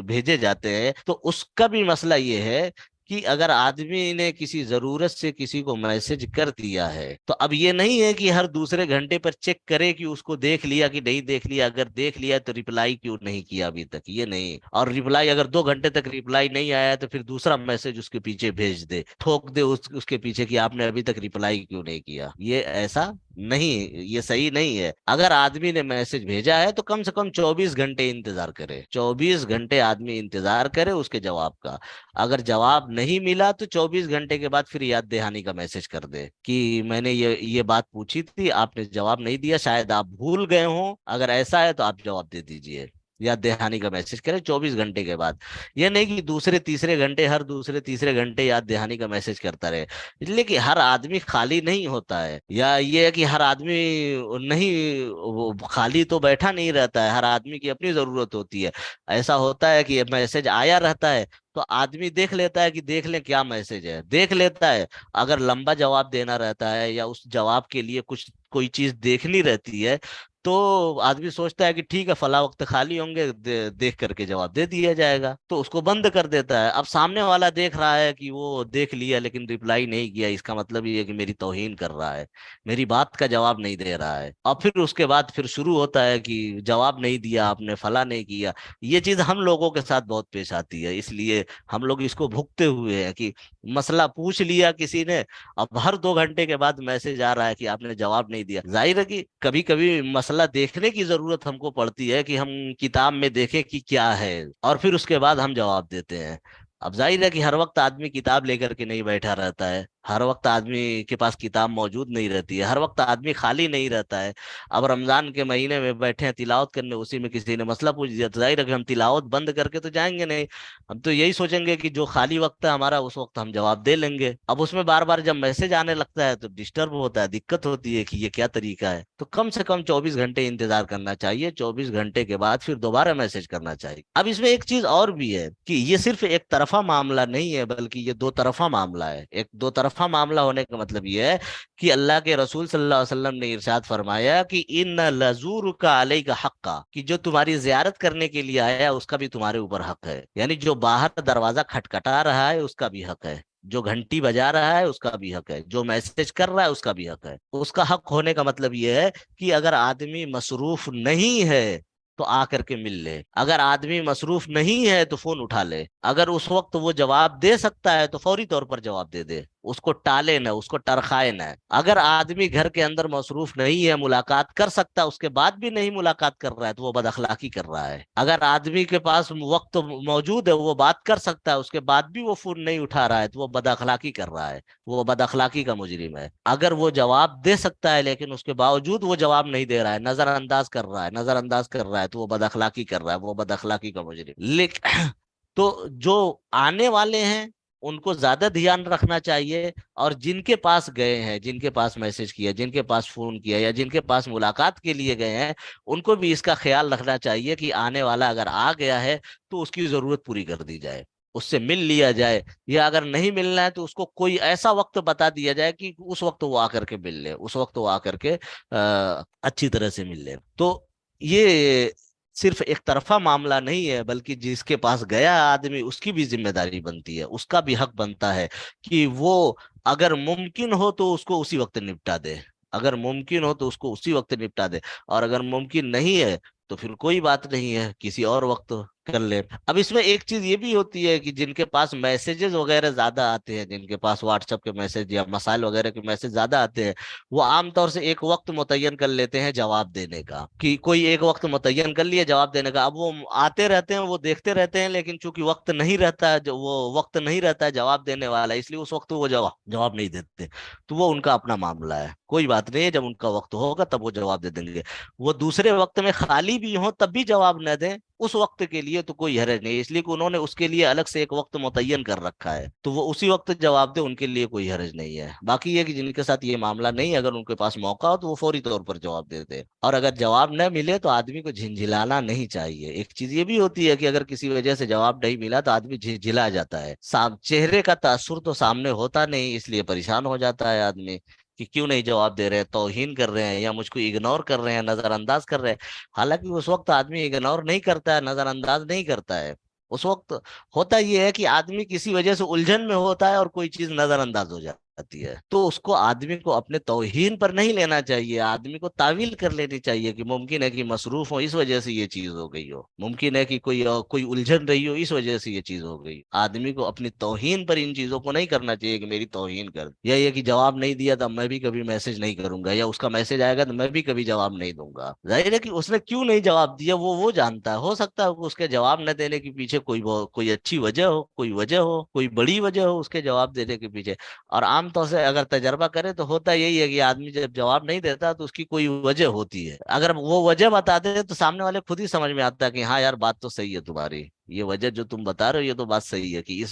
بھیجے جاتے ہیں تو اس کا بھی مسئلہ یہ ہے کہ اگر آدمی نے کسی ضرورت سے کسی کو میسج کر دیا ہے تو اب یہ نہیں ہے کہ ہر دوسرے گھنٹے پر چیک کرے کہ اس کو دیکھ لیا کہ نہیں دیکھ لیا، اگر دیکھ لیا تو ریپلائی کیوں نہیں کیا ابھی تک، یہ نہیں، اور ریپلائی اگر 2 گھنٹے تک ریپلائی نہیں آیا تو پھر دوسرا میسج اس کے پیچھے بھیج دے، ٹھوک دے اس کے پیچھے کہ آپ نے ابھی تک ریپلائی کیوں نہیں کیا، یہ ایسا نہیں، یہ صحیح نہیں ہے۔ اگر آدمی نے میسج بھیجا ہے تو کم سے کم 24 گھنٹے انتظار کرے، 24 گھنٹے آدمی انتظار کرے اس کے جواب کا، اگر جواب نہیں ملا تو 24 گھنٹے کے بعد پھر یاد دہانی کا میسج کر دے کہ میں نے یہ بات پوچھی تھی آپ نے جواب نہیں دیا، شاید آپ بھول گئے ہوں، اگر ایسا ہے تو آپ جواب دے دیجئے، یاد دہانی کا میسج کرے 24 گھنٹے کے بعد، یہ نہیں کہ دوسرے تیسرے گھنٹے ہر دوسرے تیسرے گھنٹے یاد دہانی کا میسج کرتا رہے، اس لیے کہ ہر آدمی خالی نہیں ہوتا ہے، یا یہ ہے کہ ہر آدمی نہیں، وہ خالی تو بیٹھا نہیں رہتا ہے، ہر آدمی کی اپنی ضرورت ہوتی ہے، ایسا ہوتا ہے کہ میسج آیا رہتا ہے تو آدمی دیکھ لیتا ہے کہ دیکھ لیں کیا میسج ہے، دیکھ لیتا ہے، اگر لمبا جواب دینا رہتا ہے یا اس جواب کے لیے کوئی چیز دیکھنی رہتی ہے تو آدمی سوچتا ہے کہ ٹھیک ہے فلاں وقت خالی ہوں گے، دیکھ کر کے جواب دے دیا جائے گا، تو اس کو بند کر دیتا ہے، اب سامنے والا دیکھ رہا ہے کہ وہ دیکھ لیا لیکن ریپلائی نہیں کیا، اس کا مطلب یہ ہے کہ میری توہین کر رہا ہے، میری بات کا جواب نہیں دے رہا ہے، اور پھر اس کے بعد پھر شروع ہوتا ہے کہ جواب نہیں دیا آپ نے، فلاں نہیں کیا، یہ چیز ہم لوگوں کے ساتھ بہت پیش آتی ہے، اس لیے ہم لوگ اس کو بھگتے ہوئے ہیں کہ مسئلہ پوچھ لیا کسی نے، اب ہر 2 گھنٹے کے بعد میسج آ رہا ہے کہ آپ نے جواب نہیں دیا، ظاہر ہے کہ کبھی کبھی مسئلہ دیکھنے کی ضرورت ہم کو پڑتی ہے کہ ہم کتاب میں دیکھیں کہ کیا ہے اور پھر اس کے بعد ہم جواب دیتے ہیں۔ اب ظاہر ہے کہ ہر وقت آدمی کتاب لے کر کے نہیں بیٹھا رہتا ہے، ہر وقت آدمی کے پاس کتاب موجود نہیں رہتی ہے، ہر وقت آدمی خالی نہیں رہتا ہے، اب رمضان کے مہینے میں بیٹھے ہیں تلاوت کرنے، اسی میں کسی نے مسئلہ پوچھ دیا تو ظاہر ہے کہ ہم تلاوت بند کر کے تو جائیں گے نہیں، ہم تو یہی سوچیں گے کہ جو خالی وقت ہے ہمارا اس وقت ہم جواب دے لیں گے، اب اس میں بار بار جب میسج آنے لگتا ہے تو ڈسٹرب ہوتا ہے، دقت ہوتی ہے کہ یہ کیا طریقہ ہے، تو کم سے کم 24 گھنٹے انتظار کرنا چاہیے، 24 گھنٹے کے بعد پھر دوبارہ میسج کرنا چاہیے۔ اب اس میں ایک چیز اور بھی ہے کہ یہ صرف ایک طرفہ معاملہ نہیں ہے بلکہ یہ دو طرفہ معاملہ ہے، ایک دو طرفہ معاملہ ہونے کا مطلب یہ ہے کہ اللہ کے رسول صلی اللہ علیہ وسلم نے ارشاد فرمایا کہ ان لزور کا علیہ کا حق کا، کہ جو تمہاری زیارت کرنے کے لیے آیا اس کا بھی تمہارے اوپر حق ہے، یعنی جو باہر دروازہ کھٹکھٹا رہا ہے اس کا بھی حق ہے، جو گھنٹی بجا رہا ہے اس کا بھی حق ہے، جو میسج کر رہا ہے اس کا بھی حق ہے، اس کا حق ہونے کا مطلب یہ ہے کہ اگر آدمی مصروف نہیں ہے تو آ کر کے مل لے، اگر آدمی مصروف نہیں ہے تو فون اٹھا لے، اگر اس وقت وہ جواب دے سکتا ہے تو فوری طور پر جواب دے دے، اس کو ٹالے نہ، اس کو ٹرخائے نہ، اگر آدمی گھر کے اندر مصروف نہیں ہے ملاقات کر سکتا ہے اس کے بعد بھی نہیں ملاقات کر رہا ہے تو وہ بد اخلاقی کر رہا ہے، اگر آدمی کے پاس وقت موجود ہے وہ بات کر سکتا ہے اس کے بعد بھی وہ فون نہیں اٹھا رہا ہے تو وہ بد اخلاقی کر رہا ہے، وہ بد اخلاقی کا مجرم ہے، اگر وہ جواب دے سکتا ہے لیکن اس کے باوجود وہ جواب نہیں دے رہا ہے، نظر انداز کر رہا ہے، نظر انداز کر رہا ہے تو وہ بد اخلاقی کر رہا ہے، وہ بد اخلاقی کا مجرم، لیکن تو جو آنے والے ہیں ان کو زیادہ دھیان رکھنا چاہیے، اور جن کے پاس گئے ہیں، جن کے پاس میسج کیا، جن کے پاس فون کیا، یا جن کے پاس ملاقات کے لیے گئے ہیں، ان کو بھی اس کا خیال رکھنا چاہیے کہ آنے والا اگر آ گیا ہے تو اس کی ضرورت پوری کر دی جائے، اس سے مل لیا جائے، یا اگر نہیں ملنا ہے تو اس کو کوئی ایسا وقت بتا دیا جائے کہ اس وقت وہ آ کر کے مل لے، اس وقت وہ آ کر کے اچھی طرح سے مل لے۔ تو یہ صرف ایک طرفہ معاملہ نہیں ہے، بلکہ جس کے پاس گیا آدمی اس کی بھی ذمہ داری بنتی ہے، اس کا بھی حق بنتا ہے کہ وہ اگر ممکن ہو تو اس کو اسی وقت نپٹا دے، اگر ممکن ہو تو اس کو اسی وقت نپٹا دے، اور اگر ممکن نہیں ہے تو پھر کوئی بات نہیں ہے، کسی اور وقت کر لے۔ اب اس میں ایک چیز یہ بھی ہوتی ہے کہ جن کے پاس میسیجز وغیرہ زیادہ آتے ہیں، جن کے پاس واٹس ایپ کے میسج یا مسائل وغیرہ کے میسج زیادہ آتے ہیں، وہ عام طور سے ایک وقت متعین کر لیتے ہیں جواب دینے کا، کہ کوئی ایک وقت متعین کر لیا جواب دینے کا۔ اب وہ آتے رہتے ہیں، وہ دیکھتے رہتے ہیں، لیکن چونکہ وقت نہیں رہتا ہے، جو وہ وقت نہیں رہتا ہے جواب دینے والا، اس لیے اس وقت وہ جواب نہیں دیتے۔ تو وہ ان کا اپنا معاملہ ہے، کوئی بات نہیں ہے، جب ان کا وقت ہوگا تب وہ جواب دے دیں گے۔ وہ دوسرے وقت میں خالی بھی ہوں تب بھی جواب نہ دیں اس وقت کے لیے تو کوئی حرج نہیں، اس لیے کہ انہوں نے اس کے لیے الگ سے ایک وقت متعین کر رکھا ہے، تو وہ اسی وقت جواب دے، ان کے لیے کوئی حرج نہیں ہے۔ باقی یہ کہ جن کے ساتھ یہ معاملہ نہیں، اگر ان کے پاس موقع ہو تو وہ فوری طور پر جواب دے دے، اور اگر جواب نہ ملے تو آدمی کو جھنجھلانا نہیں چاہیے۔ ایک چیز یہ بھی ہوتی ہے کہ اگر کسی وجہ سے جواب نہیں ملا تو آدمی جھنجھلا جاتا ہے، چہرے کا تاثر تو سامنے ہوتا نہیں، اس لیے پریشان ہو جاتا ہے آدمی کہ کیوں نہیں جواب دے رہے، توہین کر رہے ہیں، یا مجھ کو اگنور کر رہے ہیں، نظر انداز کر رہے ہیں۔ حالانکہ اس وقت آدمی اگنور نہیں کرتا ہے، نظر انداز نہیں کرتا ہے، اس وقت ہوتا یہ ہے کہ آدمی کسی وجہ سے الجھن میں ہوتا ہے اور کوئی چیز نظر انداز ہو جاتی ہے، تو اس کو آدمی کو اپنے توہین پر نہیں لینا چاہیے، آدمی کو تعویل کر لینی چاہیے کہ ممکن ہے کہ مصروف ہو اس وجہ سے یہ چیز ہو گئی ہو، ممکن ہے کہ کوئی الجھن رہی ہو اس وجہ سے یہ چیز ہو گئی۔ آدمی کو اپنی توہین پر ان چیزوں کو نہیں کرنا چاہیے کہ میری توہین کر، یا یہ کہ جواب نہیں دیا تھا میں بھی کبھی میسج نہیں کروں گا، یا اس کا میسج آئے گا تو میں بھی کبھی جواب نہیں دوں گا۔ ظاہر ہے کہ اس نے کیوں نہیں جواب دیا وہ جانتا ہے، ہو سکتا ہے کہ اس کے جواب نہ دینے کے پیچھے کوئی اچھی وجہ ہو، کوئی بڑی وجہ ہو اس کے جواب دینے کے پیچھے۔ اور عام طور سے اگر تجربہ کرے تو ہوتا یہی ہے کہ آدمی جب جواب نہیں دیتا تو اس کی کوئی وجہ ہوتی ہے، اگر وہ وجہ بتا دے تو سامنے والے خود ہی سمجھ میں آتا ہے کہ ہاں یار بات تو صحیح ہے تمہاری، یہ وجہ جو تم بتا رہے ہو یہ تو بات صحیح ہے، کہ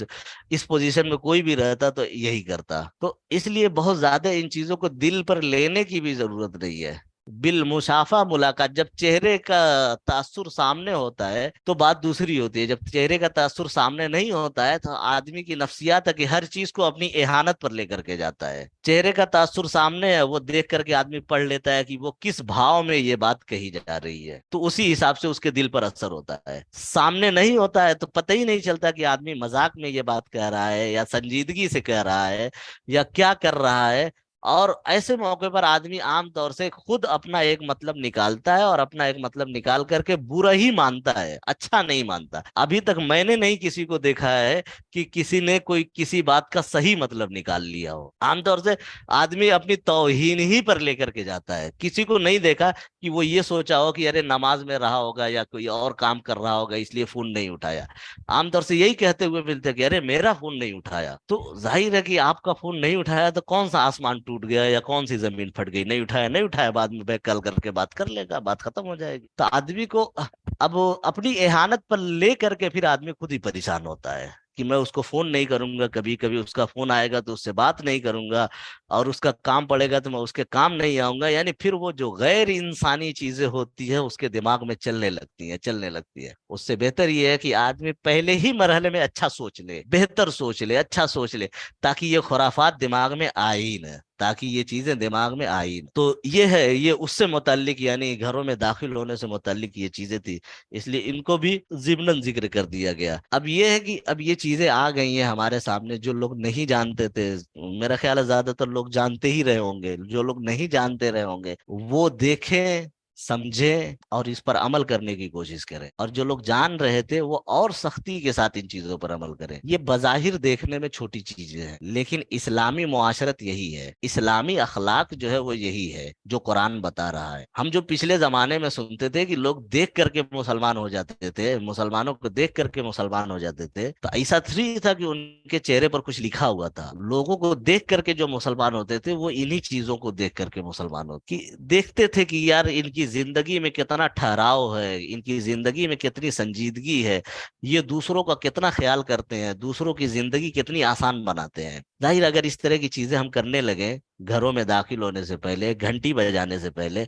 اس پوزیشن میں کوئی بھی رہتا تو یہی کرتا۔ تو اس لیے بہت زیادہ ان چیزوں کو دل پر لینے کی بھی ضرورت نہیں ہے۔ بالمشافہ ملاقات، جب چہرے کا تاثر سامنے ہوتا ہے تو بات دوسری ہوتی ہے، جب چہرے کا تاثر سامنے نہیں ہوتا ہے تو آدمی کی نفسیات ہے کہ ہر چیز کو اپنی اہانت پر لے کر کے جاتا ہے۔ چہرے کا تاثر سامنے ہے، وہ دیکھ کر کے آدمی پڑھ لیتا ہے کہ وہ کس بھاؤ میں یہ بات کہی جا رہی ہے، تو اسی حساب سے اس کے دل پر اثر ہوتا ہے۔ سامنے نہیں ہوتا ہے تو پتہ ہی نہیں چلتا کہ آدمی مذاق میں یہ بات کہہ رہا ہے یا سنجیدگی سے کہہ رہا ہے یا کیا کر رہا ہے۔ اور ایسے موقع پر آدمی عام طور سے خود اپنا ایک مطلب نکالتا ہے، اور اپنا ایک مطلب نکال کر کے برا ہی مانتا ہے، اچھا نہیں مانتا۔ ابھی تک میں نے نہیں کسی کو دیکھا ہے کہ کسی نے کوئی کسی بات کا صحیح مطلب نکال لیا ہو۔ عام طور سے آدمی اپنی توہین ہی پر لے کر کے جاتا ہے، کسی کو نہیں دیکھا کہ وہ یہ سوچا ہو کہ ارے نماز میں رہا ہوگا یا کوئی اور کام کر رہا ہوگا اس لیے فون نہیں اٹھایا۔ عام طور سے یہی کہتے ہوئے ملتے کہ ارے میرا فون نہیں اٹھایا، تو ظاہر ہے کہ آپ کا فون نہیں اٹھایا تو کون سا آسمان ٹوٹ گیا یا کون سی زمین پھٹ گئی، نہیں اٹھایا نہیں اٹھایا، بعد میں بیک کال کر کے بات کر لے گا، بات ختم ہو جائے گی۔ تو آدمی کو اب اپنی اہانت پر لے کر کے پھر آدمی خود ہی پریشان ہوتا ہے کہ میں اس کو فون نہیں کروں گا، کبھی کبھی اس کا فون آئے گا تو اس سے بات نہیں کروں گا، اور اس کا کام پڑے گا تو میں اس کے کام نہیں آؤں گا، یعنی پھر وہ جو غیر انسانی چیزیں ہوتی ہیں اس کے دماغ میں چلنے لگتی ہے۔ اس سے بہتر یہ ہے کہ آدمی پہلے ہی مرحلے میں اچھا سوچ لے، بہتر سوچ لے، اچھا سوچ لے، تاکہ یہ خرافات دماغ میں آئی نہ، تاکہ یہ چیزیں دماغ میں آئی۔ تو یہ ہے، یہ اس سے متعلق یعنی گھروں میں داخل ہونے سے متعلق یہ چیزیں تھی، اس لیے ان کو بھی ضمناً ذکر کر دیا گیا۔ اب یہ ہے کہ اب یہ چیزیں آ گئی ہیں ہمارے سامنے، جو لوگ نہیں جانتے تھے، میرا خیال ہے زیادہ تر لوگ جانتے ہی رہے ہوں گے، جو لوگ نہیں جانتے رہے ہوں گے وہ دیکھیں، سمجھیں اور اس پر عمل کرنے کی کوشش کریں، اور جو لوگ جان رہے تھے وہ اور سختی کے ساتھ ان چیزوں پر عمل کریں۔ یہ بظاہر دیکھنے میں چھوٹی چیزیں ہیں، لیکن اسلامی معاشرت یہی ہے، اسلامی اخلاق جو ہے وہ یہی ہے جو قرآن بتا رہا ہے۔ ہم جو پچھلے زمانے میں سنتے تھے کہ لوگ دیکھ کر کے مسلمان ہو جاتے تھے، مسلمانوں کو دیکھ کر کے مسلمان ہو جاتے تھے، تو ایسا تھری تھا کہ ان کے چہرے پر کچھ لکھا ہوا تھا۔ لوگوں کو دیکھ کر کے جو مسلمان ہوتے تھے وہ انہی چیزوں کو دیکھ کر کے مسلمان ہوتے، کہ دیکھتے تھے کہ یار ان کی زندگی میں کتنا ٹھہراؤ ہے، ان کی زندگی میں کتنی سنجیدگی ہے، یہ دوسروں کا کتنا خیال کرتے ہیں، دوسروں کی زندگی کتنی آسان بناتے ہیں۔ ظاہر اگر اس طرح کی چیزیں ہم کرنے لگیں، گھروں میں داخل ہونے سے پہلے، گھنٹی بجانے سے پہلے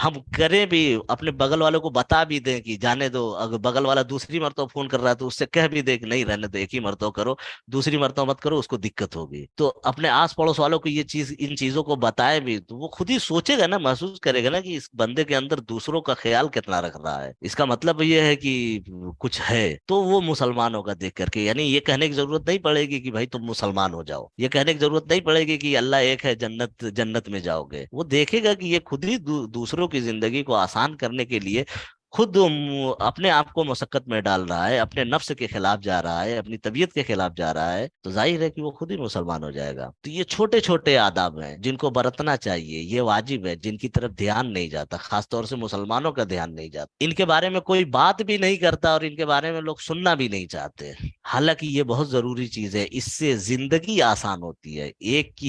ہم کریں بھی، اپنے بغل والوں کو بتا بھی دیں کہ جانے دو، اگر بغل والا دوسری مرتبہ فون کر رہا ہے تو اس سے کہہ بھی دے کہ نہیں رہنے دو، ایک ہی مرتبہ کرو، دوسری مرتبہ مت کرو، اس کو دقت ہوگی۔ تو اپنے آس پڑوس والوں کو یہ چیز، ان چیزوں کو بتائے بھی تو وہ خود ہی سوچے گا نا، محسوس کرے گا نا کہ اس بندے کے اندر دوسروں کا خیال کتنا رکھ رہا ہے، اس کا مطلب یہ ہے کہ کچھ ہے۔ تو وہ مسلمانوں کا دیکھ کر کے، یعنی یہ کہنے کی ضرورت نہیں پڑے گی کہ بھائی تم مسلمان ہو جاؤ، یہ کہنے کی ضرورت نہیں پڑے گی کہ اللہ ایک ہے، جنت جنت میں جاؤ گے۔ وہ دیکھے گا کہ یہ خود ہی دوسروں کی زندگی کو آسان کرنے کے لیے خود اپنے آپ کو مشقت میں ڈال رہا ہے، اپنے نفس کے خلاف جا رہا ہے، اپنی طبیعت کے خلاف جا رہا ہے، تو ظاہر ہے کہ وہ خود ہی مسلمان ہو جائے گا۔ تو یہ چھوٹے چھوٹے آداب ہیں جن کو برتنا چاہیے، یہ واجب ہے، جن کی طرف دھیان نہیں جاتا، خاص طور سے مسلمانوں کا دھیان نہیں جاتا، ان کے بارے میں کوئی بات بھی نہیں کرتا اور ان کے بارے میں لوگ سننا بھی نہیں چاہتے۔ حالانکہ یہ بہت ضروری چیز ہے، اس سے زندگی آسان ہوتی ہے، ایک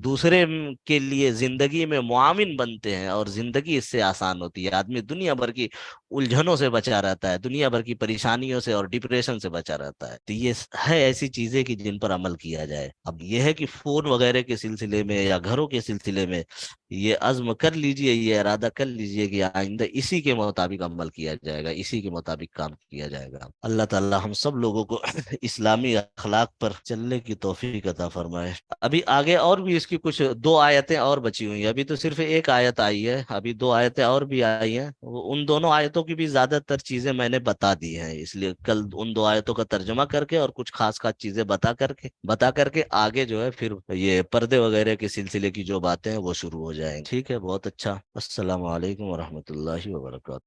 دوسرے کے لیے زندگی میں معاون بنتے ہیں اور زندگی اس سے آسان ہوتی ہے، آدمی دنیا بھر کی الجھنوں سے بچا رہتا ہے، دنیا بھر کی پریشانیوں سے اور ڈپریشن سے بچا رہتا ہے۔ تو یہ ہے ایسی چیزیں کہ جن پر عمل کیا جائے۔ اب یہ ہے کہ فون وغیرہ کے سلسلے میں یا گھروں کے سلسلے میں یہ عزم کر لیجئے، یہ ارادہ کر لیجئے کہ آئندہ اسی کے مطابق عمل کیا جائے گا، اسی کے مطابق کام کیا جائے گا۔ اللہ تعالی ہم سب لوگوں کو اسلامی اخلاق پر چلنے کی توفیق عطا فرمائے۔ ابھی آگے اور بھی اس کی کچھ دو آیتیں اور بچی ہوئی ہیں، ابھی تو صرف ایک آیت آئی ہے، ابھی دو آیتیں اور بھی آئی ہیں، ان دونوں آیتوں کی بھی زیادہ تر چیزیں میں نے بتا دی ہیں، اس لیے کل ان دو آیتوں کا ترجمہ کر کے اور کچھ خاص خاص چیزیں بتا کر کے آگے جو ہے پھر یہ پردے وغیرہ کے سلسلے کی جو باتیں ہیں وہ شروع ہو جائیں۔ ٹھیک ہے، بہت اچھا۔ السلام علیکم ورحمۃ اللہ وبرکاتہ۔